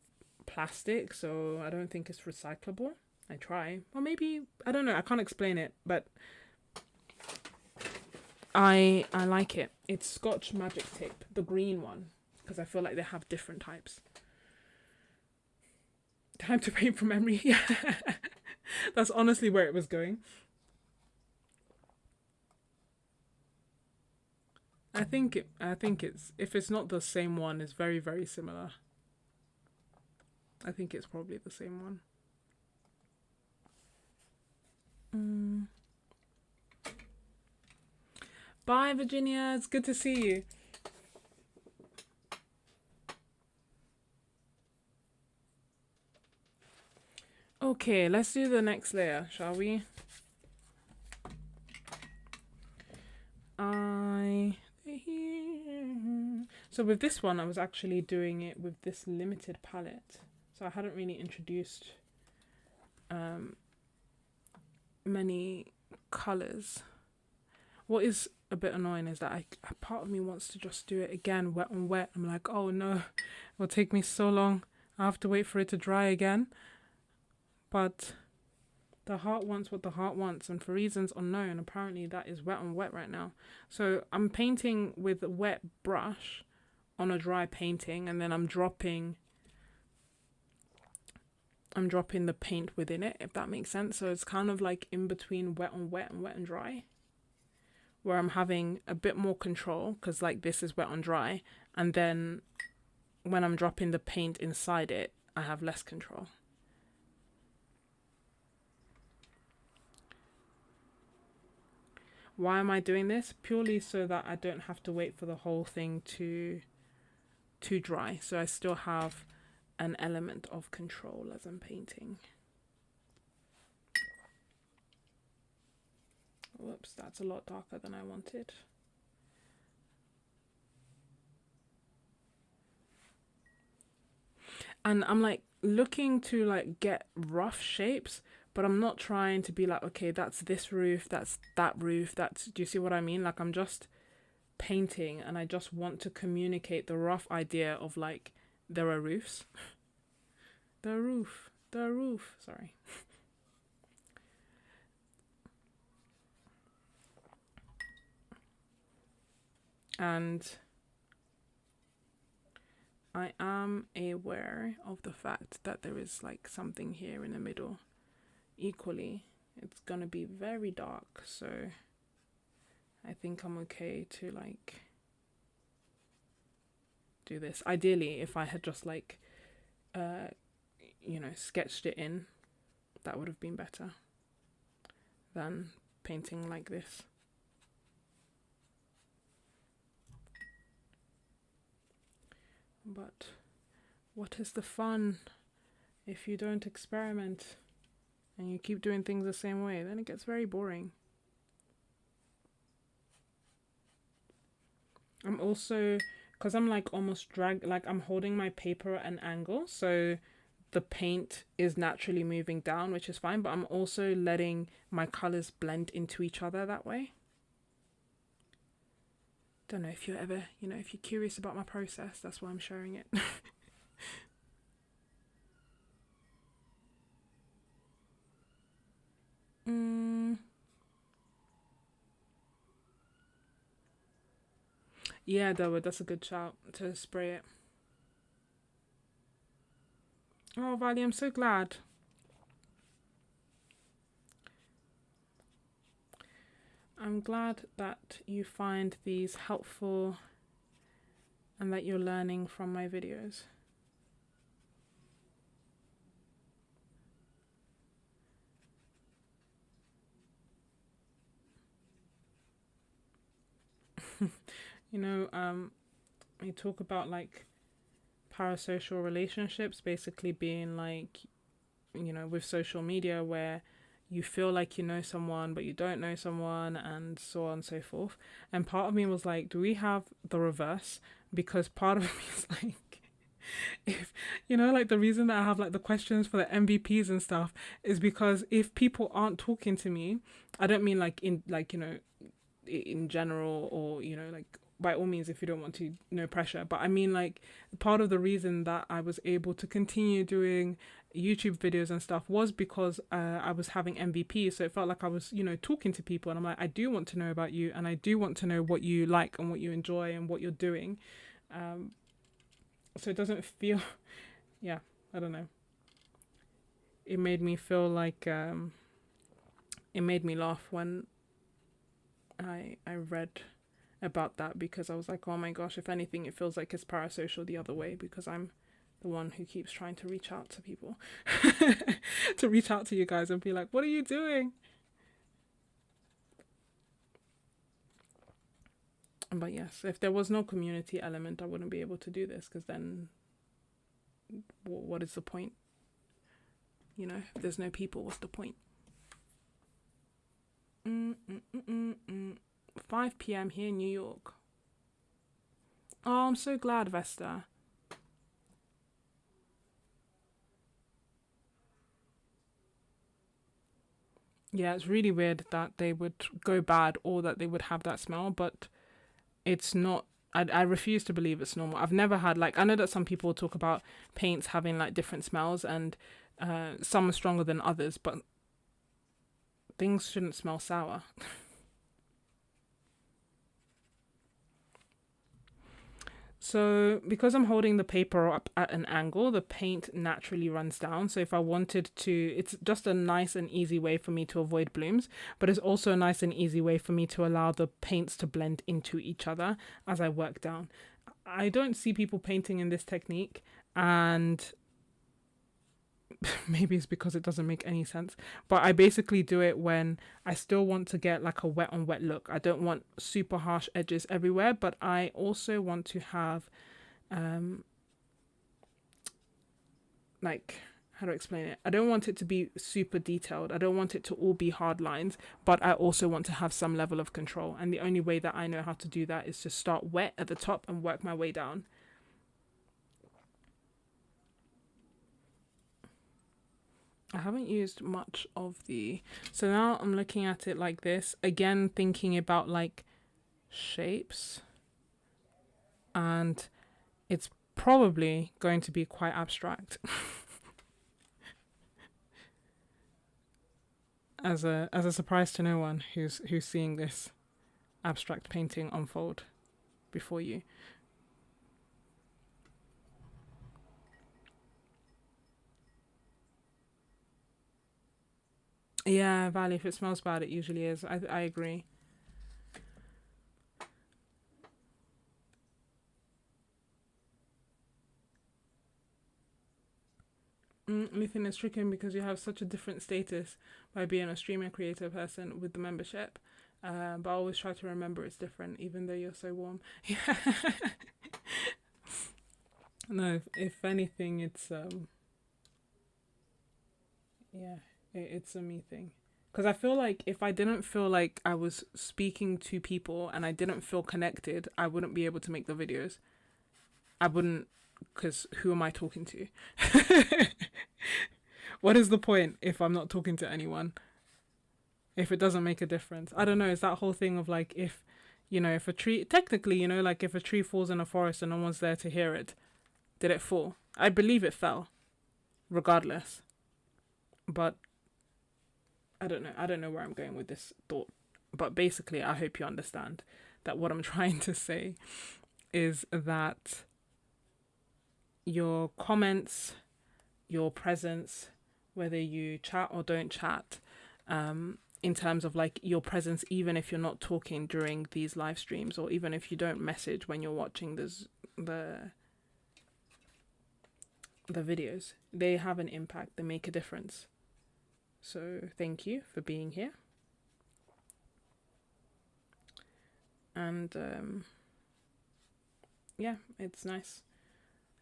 plastic, so I don't think it's recyclable. I try. Or maybe, I don't know, I can't explain it, but I like it. It's Scotch Magic tape, the green one, because I feel like they have different types. Time to paint from memory. Yeah. That's honestly where it was going. I think it's if it's not the same one, it's very very similar. I think it's probably the same one. Mm. Bye, Virginia. It's good to see you. Okay, let's do the next layer, shall we? So with this one, I was actually doing it with this limited palette. So I hadn't really introduced many colors. What is a bit annoying is that a part of me wants to just do it again, wet on wet. I'm like, oh no, it will take me so long. I have to wait for it to dry again. But the heart wants what the heart wants, and for reasons unknown, apparently that is wet on wet right now. So I'm painting with a wet brush on a dry painting, and then I'm dropping the paint within it, if that makes sense. So it's kind of like in between wet on wet and wet and dry, where I'm having a bit more control because like this is wet on dry, and then when I'm dropping the paint inside it, I have less control. Why am I doing this? Purely so that I don't have to wait for the whole thing to dry. So I still have an element of control as I'm painting. Whoops, that's a lot darker than I wanted. And I'm like looking to like get rough shapes, but I'm not trying to be like, okay, that's this roof, that's that roof, that's, do you see what I mean? Like I'm just painting and I just want to communicate the rough idea of like there are roofs. The roof, sorry. And I am aware of the fact that there is like something here in the middle equally. it's gonna be very dark, so I think I'm okay to like do this. Ideally, if I had just like sketched it in, that would have been better than painting like this. But what is the fun if you don't experiment and you keep doing things the same way? Then it gets very boring. I'm also, because I'm like almost like I'm holding my paper at an angle, so the paint is naturally moving down, which is fine, but I'm also letting my colors blend into each other that way. Don't know if you're ever, if you're curious about my process, that's why I'm sharing it. Yeah, Delwood, that's a good shout to spray it. Oh, Vali, I'm so glad. I'm glad that you find these helpful and that you're learning from my videos. We talk about like parasocial relationships basically being like, with social media where you feel like you know someone but you don't know someone and so on and so forth. And part of me was like, do we have the reverse? Because part of me is like, if like the reason that I have like the questions for the MVPs and stuff is because if people aren't talking to me, I don't mean like in like in general, or like by all means, if you don't want to, no pressure, but I mean like part of the reason that I was able to continue doing YouTube videos and stuff was because I was having MVP, so it felt like I was talking to people, and I'm like, I do want to know about you, and I do want to know what you like and what you enjoy and what you're doing, so it doesn't feel yeah, I don't know, it made me feel like it made me laugh when I read about that, because I was like, oh my gosh, if anything, it feels like it's parasocial the other way, because I'm the one who keeps trying to reach out to people, to reach out to you guys and be like, what are you doing? But yes, if there was no community element, I wouldn't be able to do this, because then what is the point? If there's no people, what's the point? 5 p.m. here in New York. Oh, I'm so glad, Vesta. Yeah, it's really weird that they would go bad or that they would have that smell, but it's not. I refuse to believe it's normal. I've never had like, I know that some people talk about paints having like different smells, and some are stronger than others, but things shouldn't smell sour. So because I'm holding the paper up at an angle, the paint naturally runs down. So if I wanted to, it's just a nice and easy way for me to avoid blooms, but it's also a nice and easy way for me to allow the paints to blend into each other as I work down. I don't see people painting in this technique, and maybe it's because it doesn't make any sense, but I basically do it when I still want to get like a wet on wet look. I don't want super harsh edges everywhere, but I also want to have like, how to explain it, I don't want it to be super detailed, I don't want it to all be hard lines, but I also want to have some level of control, and the only way that I know how to do that is to start wet at the top and work my way down. I haven't used much of the, so now I'm looking at it like this again, thinking about like shapes, and it's probably going to be quite abstract. as a surprise to no one who's seeing this abstract painting unfold before you. Yeah, Valley, if it smells bad, it usually is. I agree. Anything is tricky because you have such a different status by being a streamer creator person with the membership. But I always try to remember it's different, even though you're so warm. Yeah. No, if anything, it's yeah, it's a me thing. Because I feel like if I didn't feel like I was speaking to people and I didn't feel connected, I wouldn't be able to make the videos. I wouldn't, because who am I talking to? What is the point if I'm not talking to anyone? If it doesn't make a difference? I don't know. It's that whole thing of like, if, if a tree, technically, like if a tree falls in a forest and no one's there to hear it, did it fall? I believe it fell, regardless. But I don't know. I don't know where I'm going with this thought. But basically, I hope you understand that what I'm trying to say is that your comments, your presence, whether you chat or don't chat, in terms of like your presence, even if you're not talking during these live streams, or even if you don't message when you're watching the videos, they have an impact. They make a difference. So thank you for being here. And yeah, it's nice.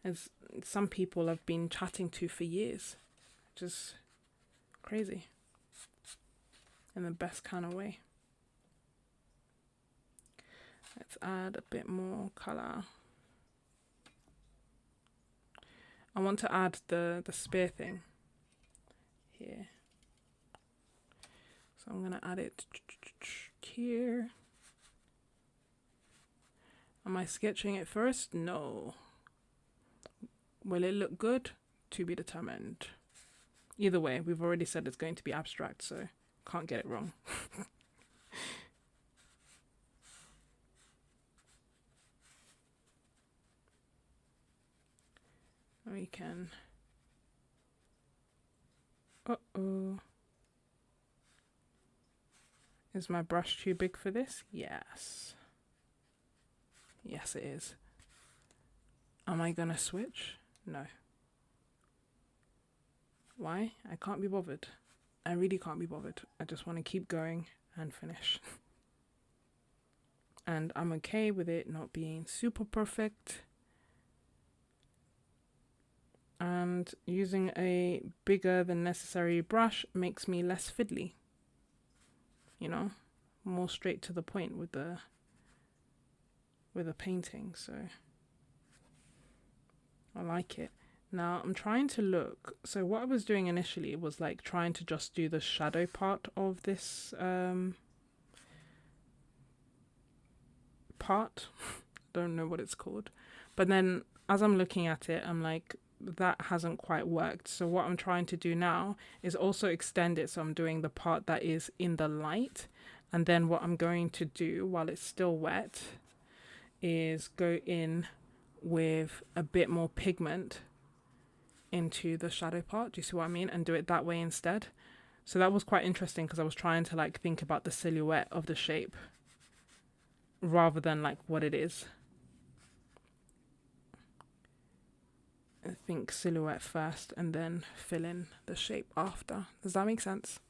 As some people I've been chatting to for years, just crazy, in the best kind of way. Let's add a bit more color. I want to add the spear thing here. So I'm going to add it here. Am I sketching it first? No. Will it look good? To be determined. Either way, we've already said it's going to be abstract, so can't get it wrong. We can... Uh-oh. Is my brush too big for this? Yes. Yes, it is. Am I gonna switch? No. Why? I can't be bothered. I really can't be bothered. I just want to keep going and finish. And I'm okay with it not being super perfect. And using a bigger than necessary brush makes me less fiddly. More straight to the point with the painting, so I like it. Now I'm trying to look, so what I was doing initially was like trying to just do the shadow part of this part. Don't know what it's called. But then as I'm looking at it, I'm like, that hasn't quite worked. So what I'm trying to do now is also extend it. So I'm doing the part that is in the light. And then what I'm going to do while it's still wet is go in with a bit more pigment into the shadow part. Do you see what I mean? And do it that way instead. So that was quite interesting because I was trying to like think about the silhouette of the shape rather than like what it is. I think silhouette first and then fill in the shape after. Does that make sense?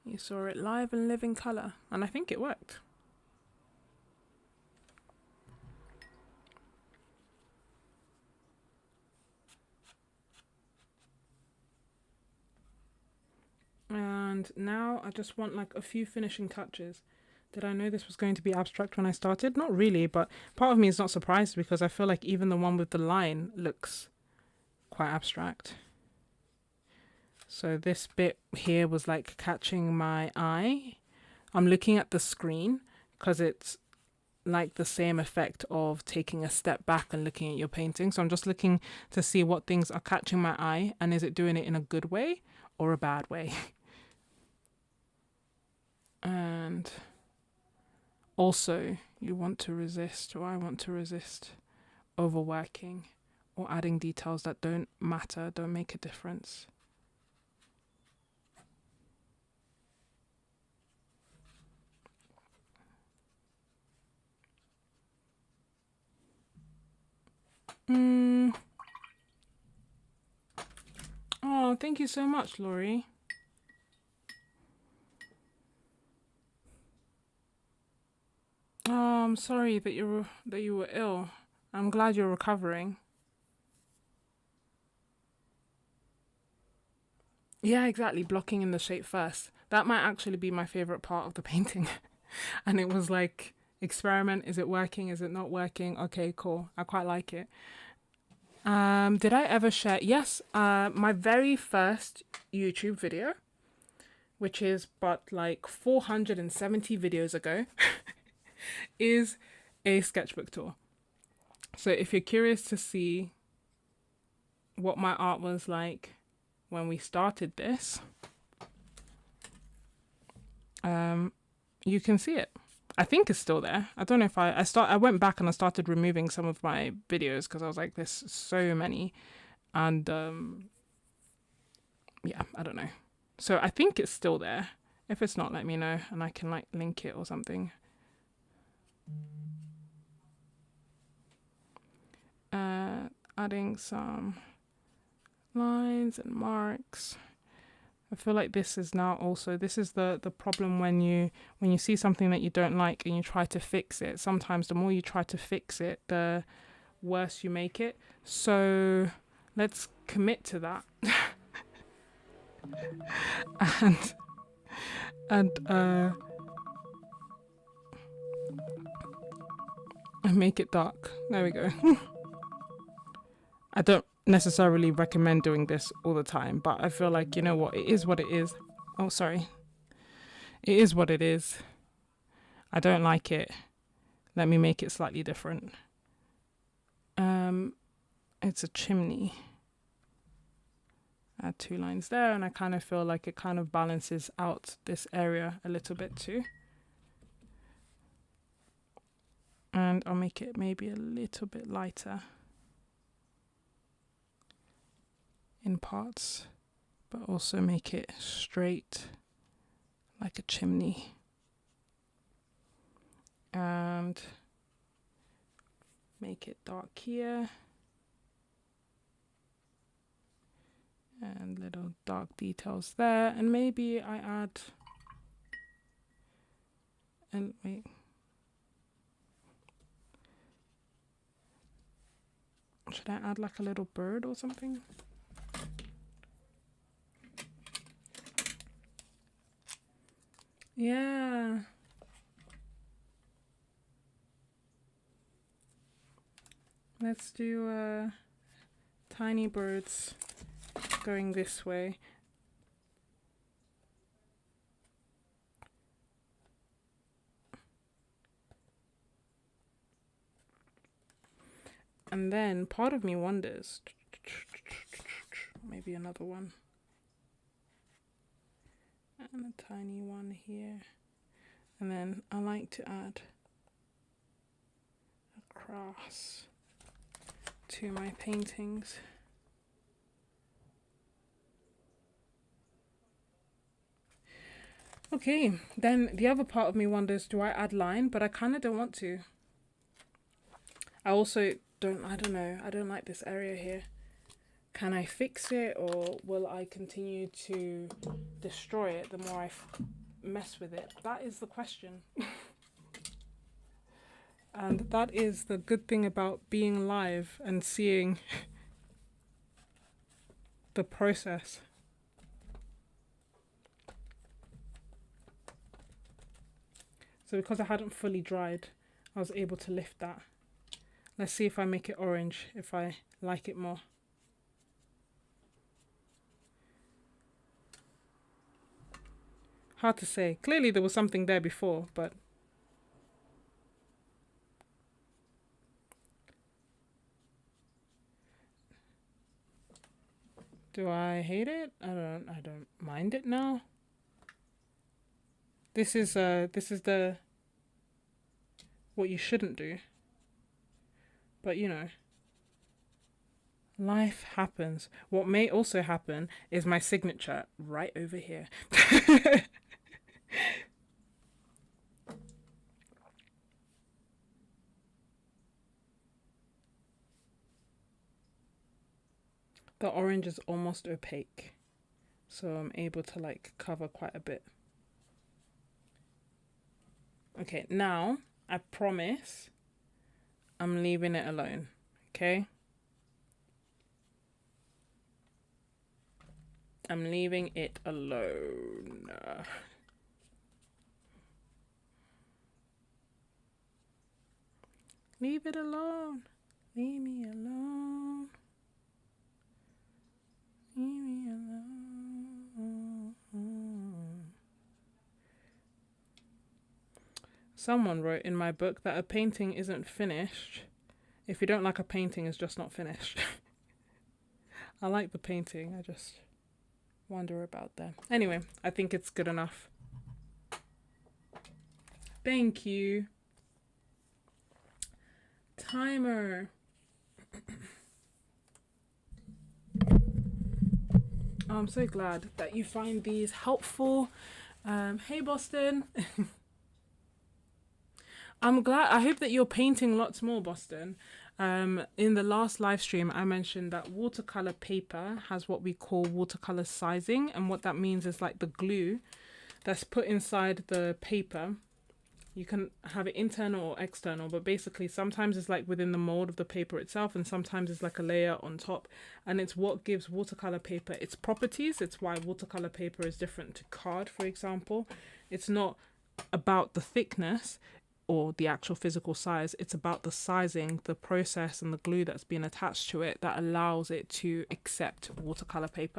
You saw it live and live in colour, and I think it worked. And now I just want like a few finishing touches. Did I know this was going to be abstract when I started? Not really, but part of me is not surprised because I feel like even the one with the line looks quite abstract. So this bit here was like catching my eye. I'm looking at the screen because it's like the same effect of taking a step back and looking at your painting. So I'm just looking to see what things are catching my eye and is it doing it in a good way or a bad way? And also you want to resist, or I want to resist, overworking or adding details that don't matter, don't make a difference. Oh, thank you so much, Laurie. Oh, I'm sorry that you were ill. I'm glad you're recovering. Yeah, exactly. Blocking in the shape first. That might actually be my favorite part of the painting. And it was like, experiment. Is it working? Is it not working? Okay, cool. I quite like it. Did I ever share? Yes. My very first YouTube video, which is but like 470 videos ago, is a sketchbook tour. So if you're curious to see what my art was like when we started this, you can see it. I think it's still there. I don't know if I went back and I started removing some of my videos because I was like, there's so many, and yeah, I don't know. So I think it's still there. If it's not, let me know and I can like link it or something. Adding some lines and marks. I feel like this is the problem when you see something that you don't like and you try to fix it. Sometimes the more you try to fix it, the worse you make it. So let's commit to that. and make it dark. There we go. I don't necessarily recommend doing this all the time, but I feel like, you know what, it is what it is. Oh, sorry. It is what it is. I don't like it. Let me make it slightly different. It's a chimney. Add 2 lines there, and I kind of feel like it kind of balances out this area a little bit too. And I'll make it maybe a little bit lighter in parts, but also make it straight like a chimney. And make it dark here. And little dark details there. And maybe I add, and wait. Should I add like a little bird or something? Yeah. Let's do tiny birds going this way. And then part of me wonders, maybe another one. And a tiny one here. And then I like to add a cross to my paintings. Okay, then the other part of me wonders, do I add line? But I kind of don't want to. I also I don't know, I don't like this area here. Can I fix it, or will I continue to destroy it the more I mess with it? That is the question. And that is the good thing about being live and seeing the process. So because I hadn't fully dried, I was able to lift that. Let's see if I make it orange, if I like it more. Hard to say. Clearly there was something there before, but do I hate it? I don't mind it now. This is the what you shouldn't do. But you know. Life happens. What may also happen is my signature right over here. The orange is almost opaque, so I'm able to like cover quite a bit. Okay, now I promise I'm leaving it alone. Okay? I'm leaving it alone. Leave it alone. Leave me alone. Leave me alone. Someone wrote in my book that a painting isn't finished. If you don't like a painting, it's just not finished. I like the painting. I just wonder about that. Anyway, I think it's good enough. Thank you. Timer. I'm so glad that you find these helpful. Hey, Boston. I'm glad. I hope that you're painting lots more, Boston. In the last live stream, I mentioned that watercolor paper has what we call watercolor sizing. And what that means is like the glue that's put inside the paper. You can have it internal or external, but basically sometimes it's like within the mold of the paper itself, and sometimes it's like a layer on top. And it's what gives watercolor paper its properties. It's why watercolor paper is different to card, for example. It's not about the thickness or the actual physical size. It's about the sizing, the process, and the glue that's been attached to it that allows it to accept watercolor paint.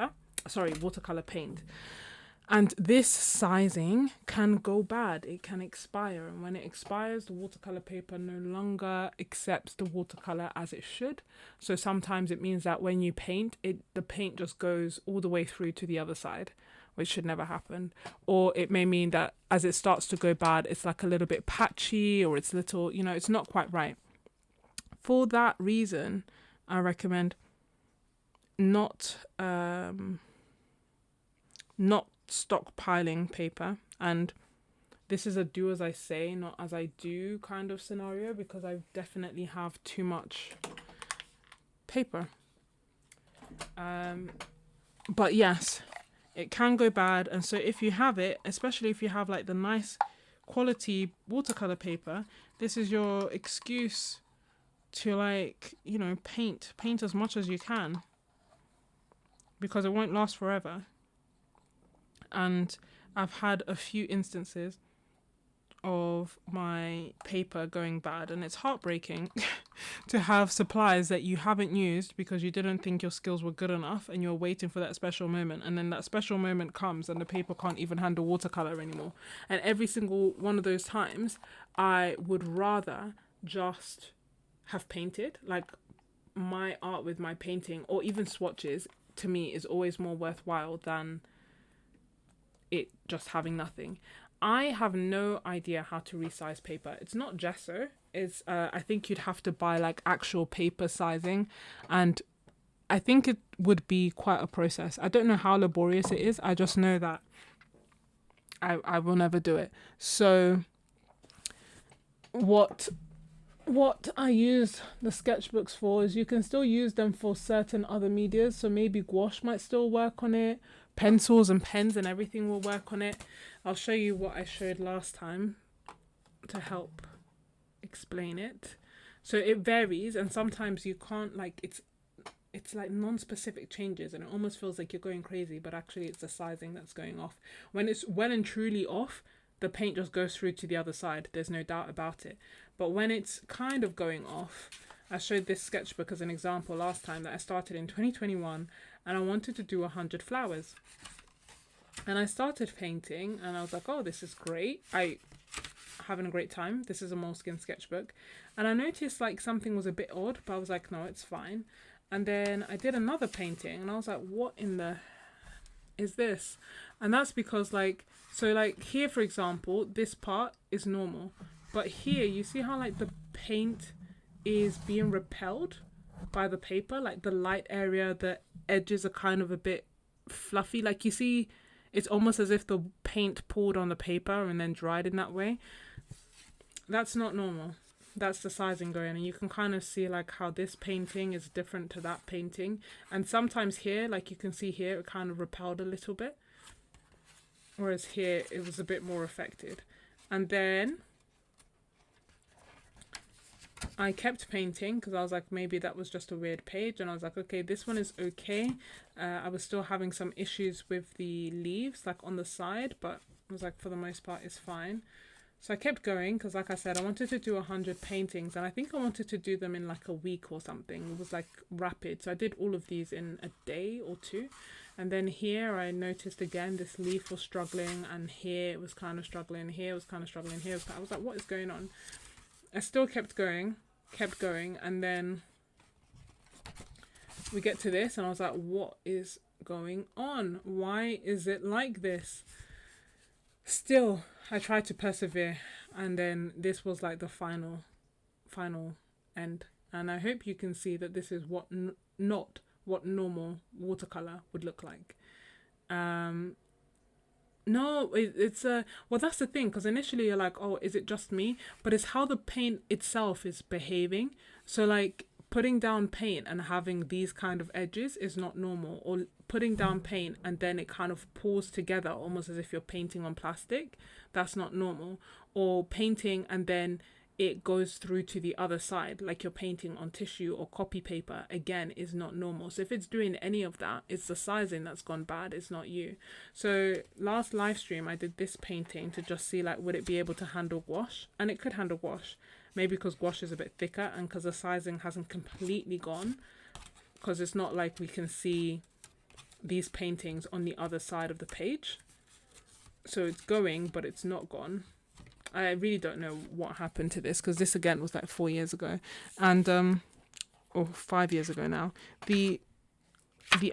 And this sizing can go bad. It can expire. And when it expires, the watercolor paper no longer accepts the watercolor as it should. So sometimes it means that when you paint, the paint just goes all the way through to the other side, which should never happen. Or it may mean that as it starts to go bad, it's like a little bit patchy, or it's little, it's not quite right. For that reason, I recommend not stockpiling paper. And this is a do as I say, not as I do kind of scenario, because I definitely have too much paper. But yes, it can go bad. And so if you have it, especially if you have like the nice quality watercolor paper, this is your excuse to like, paint as much as you can, because it won't last forever. And I've had a few instances of my paper going bad, and it's heartbreaking to have supplies that you haven't used because you didn't think your skills were good enough, and you're waiting for that special moment, and then that special moment comes and the paper can't even handle watercolor anymore. And every single one of those times, I would rather just have painted. Like, my art with my painting, or even swatches, to me is always more worthwhile than it just having nothing. I have no idea how to resize paper. It's not gesso. It's I think you'd have to buy like actual paper sizing, and I think it would be quite a process. I don't know how laborious it is. I just know that I will never do it. So what I use the sketchbooks for is you can still use them for certain other medias. So maybe gouache might still work on it. Pencils and pens and everything will work on it. I'll show you what I showed last time to help explain it. So it varies, and sometimes you can't, like, it's like non-specific changes, and it almost feels like you're going crazy, but actually it's the sizing that's going off. When it's well and truly off, the paint just goes through to the other side. There's no doubt about it. But when it's kind of going off, I showed this sketchbook as an example last time that I started in 2021, and I wanted to do 100 flowers. And I started painting, and I was like, oh, this is great. Having a great time. This is a Moleskine sketchbook. And I noticed like something was a bit odd, but I was like, no, it's fine. And then I did another painting, and I was like, what in the is this? And that's because like, so like here, for example, this part is normal. But here, you see how like the paint is being repelled? by the paper, like the light area, the edges are kind of a bit fluffy. Like you see, it's almost as if the paint poured on the paper and then dried in that way. That's not normal. That's the sizing going, and you can kind of see like how this painting is different to that painting. And sometimes here, like you can see here, it kind of repelled a little bit, whereas here it was a bit more affected. And then I kept painting because I was like, maybe that was just a weird page, and I was like, okay, this one is okay. I was still having some issues with the leaves like on the side, but I was like, for the most part it's fine. So I kept going because, like I said, I wanted to do 100 paintings, and I think I wanted to do them in like a week or something. It was like rapid. So I did all of these in a day or two. And then here I noticed again this leaf was struggling, and here it was kind of struggling, here it was kind of struggling, here it was I was like, what is going on? I still kept going, and then we get to this, and I was like, what is going on? Why is it like this? Still, I tried to persevere, and then this was like the final end. And I hope you can see that this is not what normal watercolor would look like. No, it's well, that's the thing, because initially you're like, oh, is it just me? But it's how the paint itself is behaving. So like putting down paint and having these kind of edges is not normal, or putting down paint and then it kind of pulls together almost as if you're painting on plastic. That's not normal. Or painting and then it goes through to the other side like you're painting on tissue or copy paper, again, is not normal. So if it's doing any of that, it's the sizing that's gone bad, it's not you. So last live stream I did this painting to just see like would it be able to handle gouache, and it could handle gouache, maybe because gouache is a bit thicker and because the sizing hasn't completely gone, because it's not like we can see these paintings on the other side of the page. So it's going, but it's not gone. I really don't know what happened to this, because this again was like 4 years ago, and or 5 years ago now. The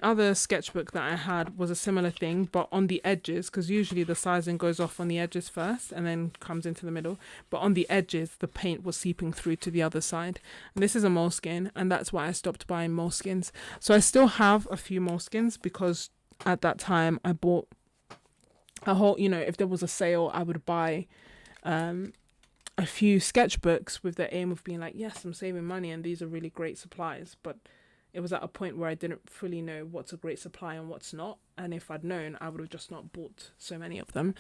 other sketchbook that I had was a similar thing, but on the edges, because usually the sizing goes off on the edges first and then comes into the middle, but on the edges the paint was seeping through to the other side. And this is a moleskin, and that's why I stopped buying moleskins. So I still have a few moleskins, because at that time I bought a whole, you know, if there was a sale I would buy a few sketchbooks with the aim of being like, yes, I'm saving money and these are really great supplies. But it was at a point where I didn't fully know what's a great supply and what's not, and if I'd known, I would have just not bought so many of them.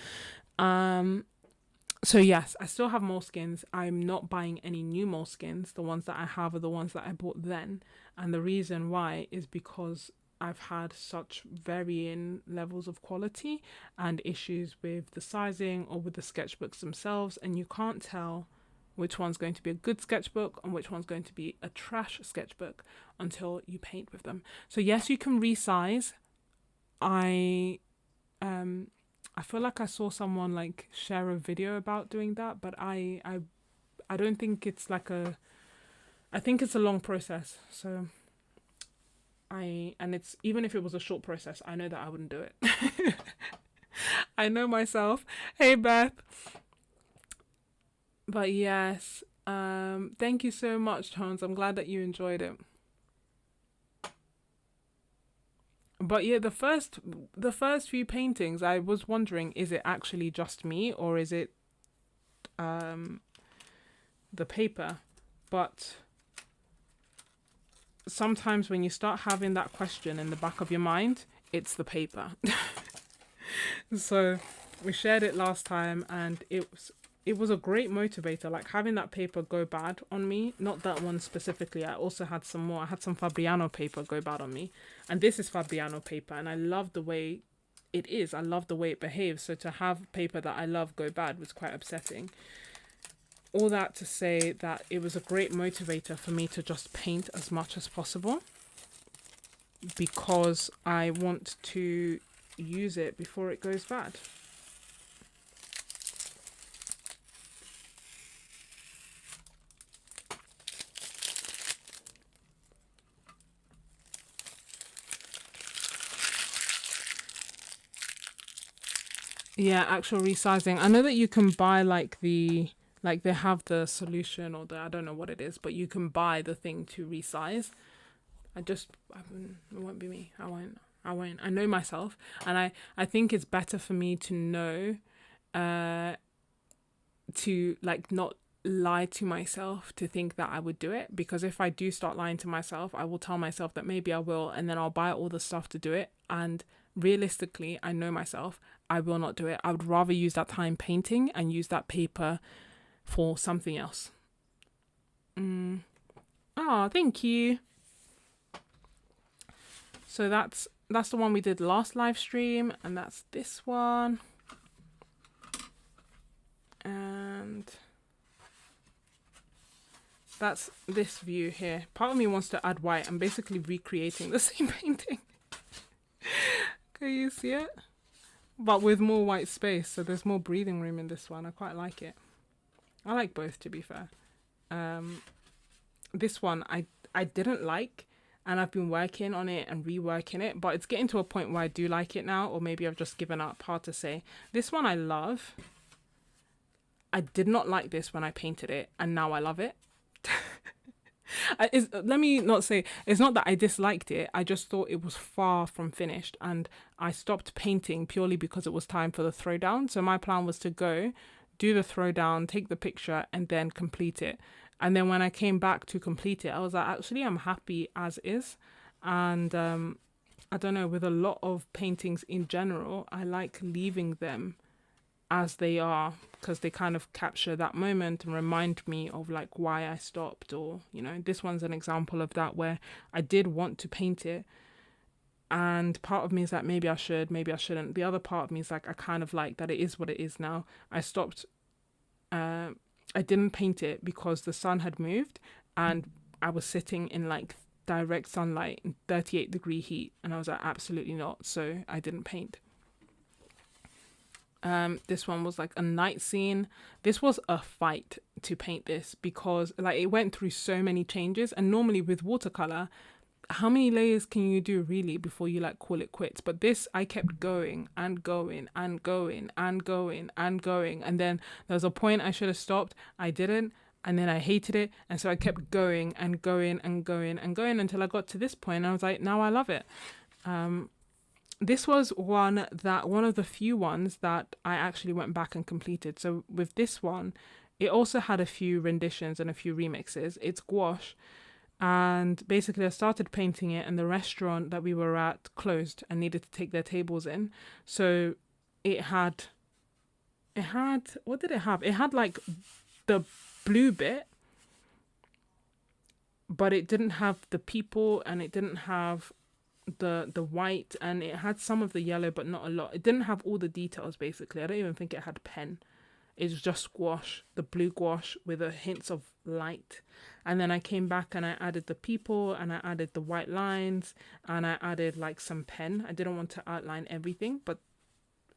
So yes, I still have moleskins. I'm not buying any new moleskins. The ones that I have are the ones that I bought then, and the reason why is because I've had such varying levels of quality and issues with the sizing or with the sketchbooks themselves, and you can't tell which one's going to be a good sketchbook and which one's going to be a trash sketchbook until you paint with them. So yes, you can resize. I feel like I saw someone like share a video about doing that, but I don't think it's like I think it's a long process. So and it's, even if it was a short process, I know that I wouldn't do it. I know myself. Hey Beth. But yes, thank you so much, Tones. I'm glad that you enjoyed it. But yeah, the first few paintings, I was wondering, is it actually just me or is it the paper? But sometimes when you start having that question in the back of your mind, it's the paper. So we shared it last time, and it was a great motivator, like having that paper go bad on me. Not that one specifically, I also had some more. I had some Fabriano paper go bad on me, and this is Fabriano paper, and I love the way it is. I love the way it behaves. So to have paper that I love go bad was quite upsetting. All that to say that it was a great motivator for me to just paint as much as possible, because I want to use it before it goes bad. Yeah, actual resizing. I know that you can buy like they have the solution, or I don't know what it is, but you can buy the thing to resize. It won't be me. I won't. I know myself, and I think it's better for me to know, to like not lie to myself to think that I would do it, because if I do start lying to myself, I will tell myself that maybe I will, and then I'll buy all the stuff to do it, and realistically, I know myself, I will not do it. I would rather use that time painting and use that paper for something else. Oh, thank you. So that's the one we did last live stream, and that's this one. And that's this view here. Part of me wants to add white. I'm basically recreating the same painting. Can you see it? But with more white space, so there's more breathing room in this one. I quite like it. I like both, to be fair. This one I didn't like, and I've been working on it and reworking it, but it's getting to a point where I do like it now, or maybe I've just given up. Hard to say. This one I love. I did not like this when I painted it, and now I love it. Let me not say, it's not that I disliked it, I just thought it was far from finished, and I stopped painting purely because it was time for the throwdown. So my plan was to go, do the throwdown, take the picture, and then complete it. And then when I came back to complete it, I was like, actually, I'm happy as is. And I don't know, with a lot of paintings in general, I like leaving them as they are, because they kind of capture that moment and remind me of like why I stopped. Or, you know, this one's an example of that, where I did want to paint it, and part of me is like, maybe I should, maybe I shouldn't. The other part of me is like, I kind of like that it is what it is now. I stopped, I didn't paint it because the sun had moved, and I was sitting in like direct sunlight in 38-degree heat, and I was like, absolutely not. So I didn't paint. This one was like a night scene. This was a fight to paint this, because like it went through so many changes, and normally with watercolor, how many layers can you do really before you like call it quits? But this, I kept going and going and going and going and going, and then there was a point I should have stopped. I didn't, and then I hated it, and so I kept going and going and going and going until I got to this point, and I was like, now I love it. This was one of the few ones that I actually went back and completed. So with this one, it also had a few renditions and a few remixes. It's gouache. And basically I started painting it, and the restaurant that we were at closed and needed to take their tables in. So it had, what did it have? It had like the blue bit, but it didn't have the people, and it didn't have the white, and it had some of the yellow but not a lot. It didn't have all the details. Basically, I don't even think it had pen. It was just gouache, the blue gouache with a hints of light. And then I came back and I added the people, and I added the white lines, and I added like some pen. I didn't want to outline everything, but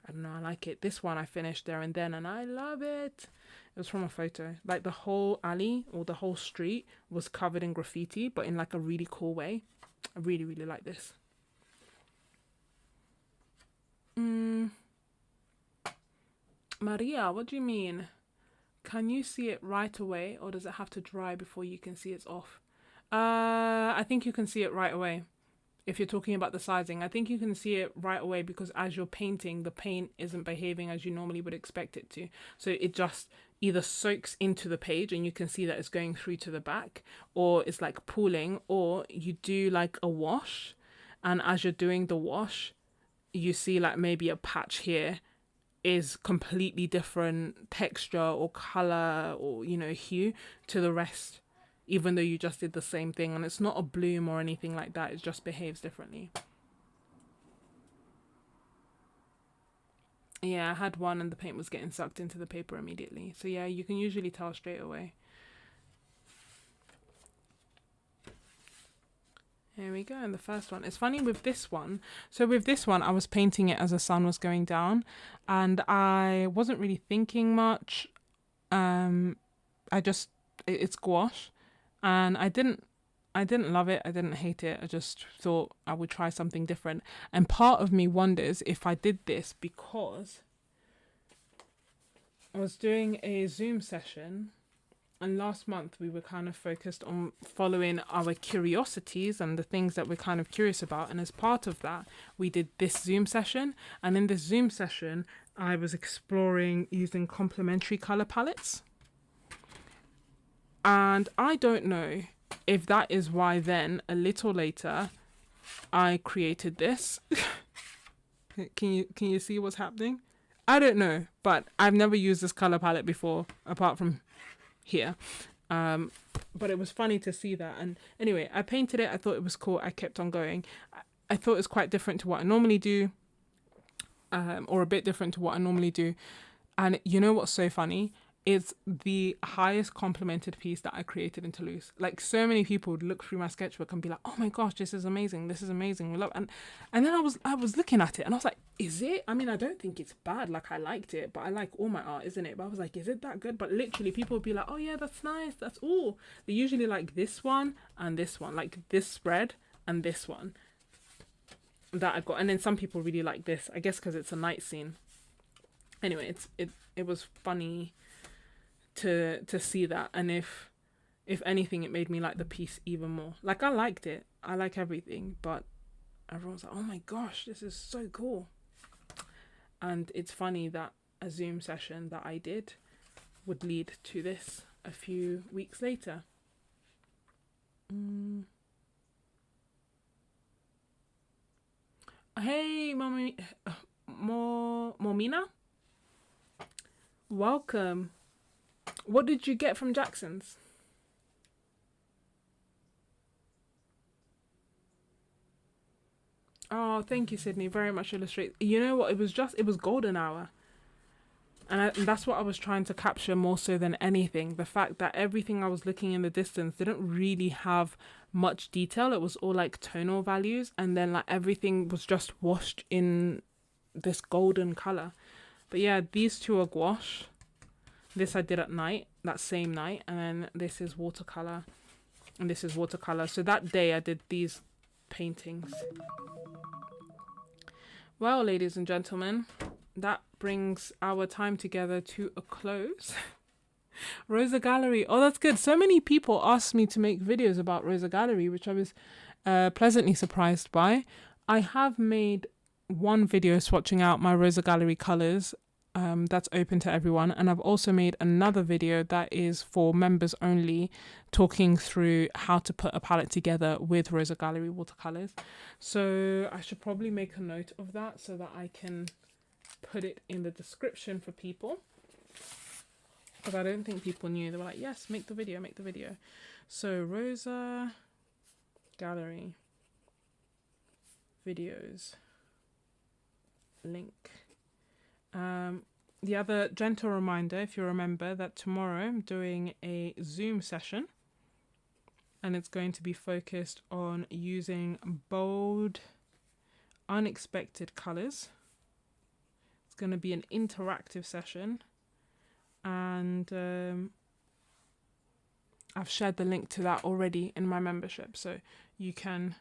I don't know, I like it. This one I finished there and then, and I love it. It was from a photo. Like the whole alley or the whole street was covered in graffiti, but in like a really cool way. I really, really like this. Maria, what do you mean? Can you see it right away, or does it have to dry before you can see it's off? I think you can see it right away. If you're talking about the sizing, I think you can see it right away, because as you're painting, the paint isn't behaving as you normally would expect it to. So it just either soaks into the page and you can see that it's going through to the back, or it's like pooling, or you do like a wash, and as you're doing the wash, you see like maybe a patch here is completely different texture or color or, you know, hue to the rest, even though you just did the same thing. And it's not a bloom or anything like that, it just behaves differently. Yeah, I had one and the paint was getting sucked into the paper immediately. So yeah, you can usually tell straight away. Here we go, and the first one. It's funny with this one. So with this one, I was painting it as the sun was going down, and I wasn't really thinking much. It's gouache, and I didn't love it. I didn't hate it. I just thought I would try something different. And part of me wonders if I did this because I was doing a Zoom session And last month we were kind of focused on following our curiosities and the things that we're kind of curious about. And as part of that, we did this Zoom session. And in this Zoom session, I was exploring using complementary color palettes. And I don't know if that is why then, a little later, I created this. Can you see what's happening? I don't know, but I've never used this color palette before, apart from here. But it was funny to see that. And anyway, I painted it. I thought it was cool. I kept on going. I thought it was quite different to what I normally do, or a bit different to what I normally do. And you know what's so funny? It's the highest complimented piece that I created in Toulouse. Like, so many people would look through my sketchbook and be like, "Oh my gosh, this is amazing! This is amazing! We love." And then I was looking at it and I was like, "Is it? I mean, I don't think it's bad. Like, I liked it, but I like all my art, isn't it?" But I was like, "Is it that good?" But literally, people would be like, "Oh yeah, that's nice. That's all." They usually like this one and this one, like this spread and this one that I've got. And then some people really like this. I guess because it's a night scene. Anyway, it was funny to see that, and if anything, it made me like the piece even more. Like, I liked it, I like everything, but everyone's like, "Oh my gosh, this is so cool." And it's funny that a Zoom session that I did would lead to this a few weeks later. Hey, Momina, welcome. What did you get from Jackson's? Oh, thank you, Sydney. Very much illustrate. You know what? It was golden hour. And that's what I was trying to capture more so than anything. The fact that everything I was looking in the distance didn't really have much detail. It was all like tonal values. And then like everything was just washed in this golden color. But yeah, these two are gouache. This I did at night, that same night. And then this is watercolor. And this is watercolor. So that day I did these paintings. Well, ladies and gentlemen, that brings our time together to a close. Rosa Gallery. Oh, that's good. So many people asked me to make videos about Rosa Gallery, which I was pleasantly surprised by. I have made one video swatching out my Rosa Gallery colors. That's open to everyone. And I've also made another video that is for members only, talking through how to put a palette together with Rosa Gallery watercolors. So I should probably make a note of that so that I can put it in the description for people, because I don't think people knew. They were like, "Yes, make the video, make the video." So Rosa Gallery videos link. The other gentle reminder, if you remember, that tomorrow I'm doing a Zoom session, and it's going to be focused on using bold, unexpected colors. It's going to be an interactive session, and I've shared the link to that already in my membership, so you can.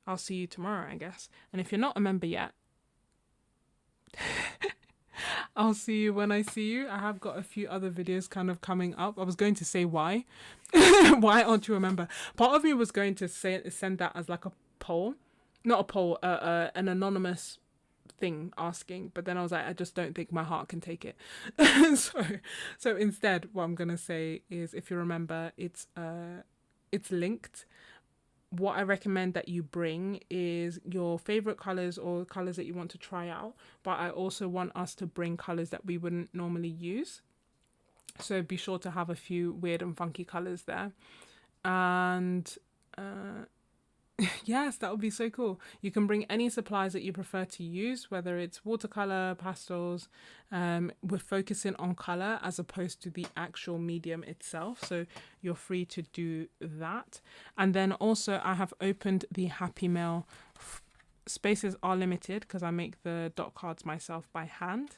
I'll see you tomorrow, I guess. And if you're not a member yet, I'll see you when I see you. I have got a few other videos kind of coming up. I was going to say why. Why aren't you a member? Part of me was going to send that as like a poll. Not a poll, an anonymous thing asking. But then I was like, I just don't think my heart can take it. So instead, what I'm going to say is, if you remember, it's linked. What I recommend that you bring is your favorite colors or colors that you want to try out, but I also want us to bring colors that we wouldn't normally use. So be sure to have a few weird and funky colors there. And yes, that would be so cool. You can bring any supplies that you prefer to use, whether it's watercolor, pastels. We're focusing on color as opposed to the actual medium itself, so you're free to do that. And then also I have opened the Happy Mail. Spaces are limited because I make the dot cards myself by hand.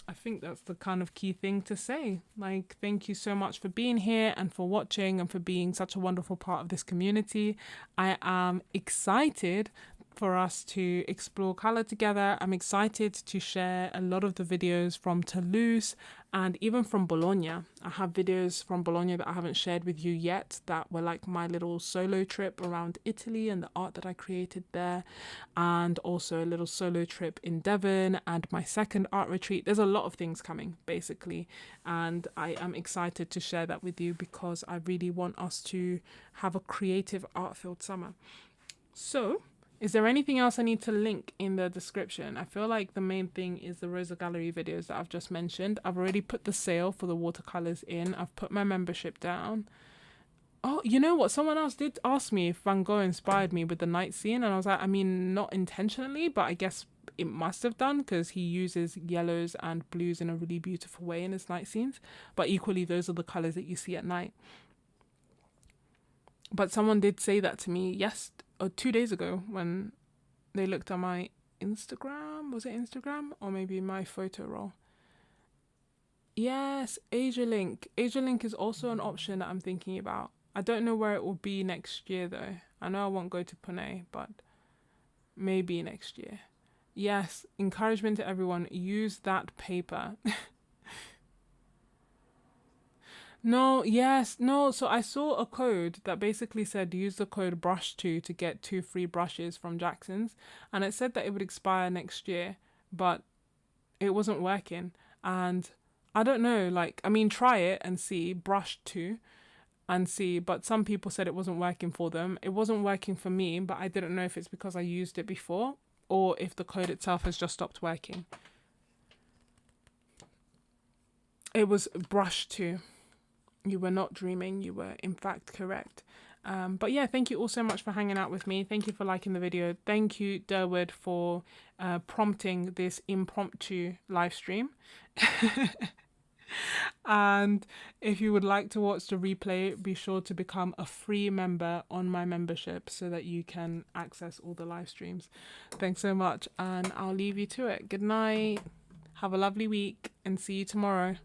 I think that's the kind of key thing to say. Like, thank you so much for being here and for watching and for being such a wonderful part of this community. I am excited for us to explore color together. I'm excited to share a lot of the videos from Toulouse and even from Bologna. I have videos from Bologna that I haven't shared with you yet that were like my little solo trip around Italy and the art that I created there, and also a little solo trip in Devon and my second art retreat. There's a lot of things coming basically, and I am excited to share that with you because I really want us to have a creative art-filled summer. So, is there anything else I need to link in the description? I feel like the main thing is the Rosa Gallery videos that I've just mentioned. I've already put the sale for the watercolors in. I've put my membership down. Oh, you know what? Someone else did ask me if Van Gogh inspired me with the night scene. And I was like, I mean, not intentionally, but I guess it must have done because he uses yellows and blues in a really beautiful way in his night scenes. But equally, those are the colors that you see at night. But someone did say that to me 2 days ago when they looked at my Instagram. Was it Instagram or maybe my photo roll? Yes, AsiaLink. AsiaLink is also an option that I'm thinking about. I don't know where it will be next year though. I know I won't go to Pune, but maybe next year. Yes, encouragement to everyone, use that paper. No, yes, no. So I saw a code that basically said use the code brush2 to get 2 free brushes from Jackson's. And it said that it would expire next year, but it wasn't working. And I don't know, like, I mean, try it and see, brush2 and see. But some people said it wasn't working for them. It wasn't working for me, but I didn't know if it's because I used it before or if the code itself has just stopped working. It was brush2. You were not dreaming, you were in fact correct. But yeah, thank you all so much for hanging out with me. Thank you for liking the video. Thank you, Durwood, for prompting this impromptu live stream. And if you would like to watch the replay, be sure to become a free member on my membership so that you can access all the live streams. Thanks so much, and I'll leave you to it. Good night. Have a lovely week and see you tomorrow.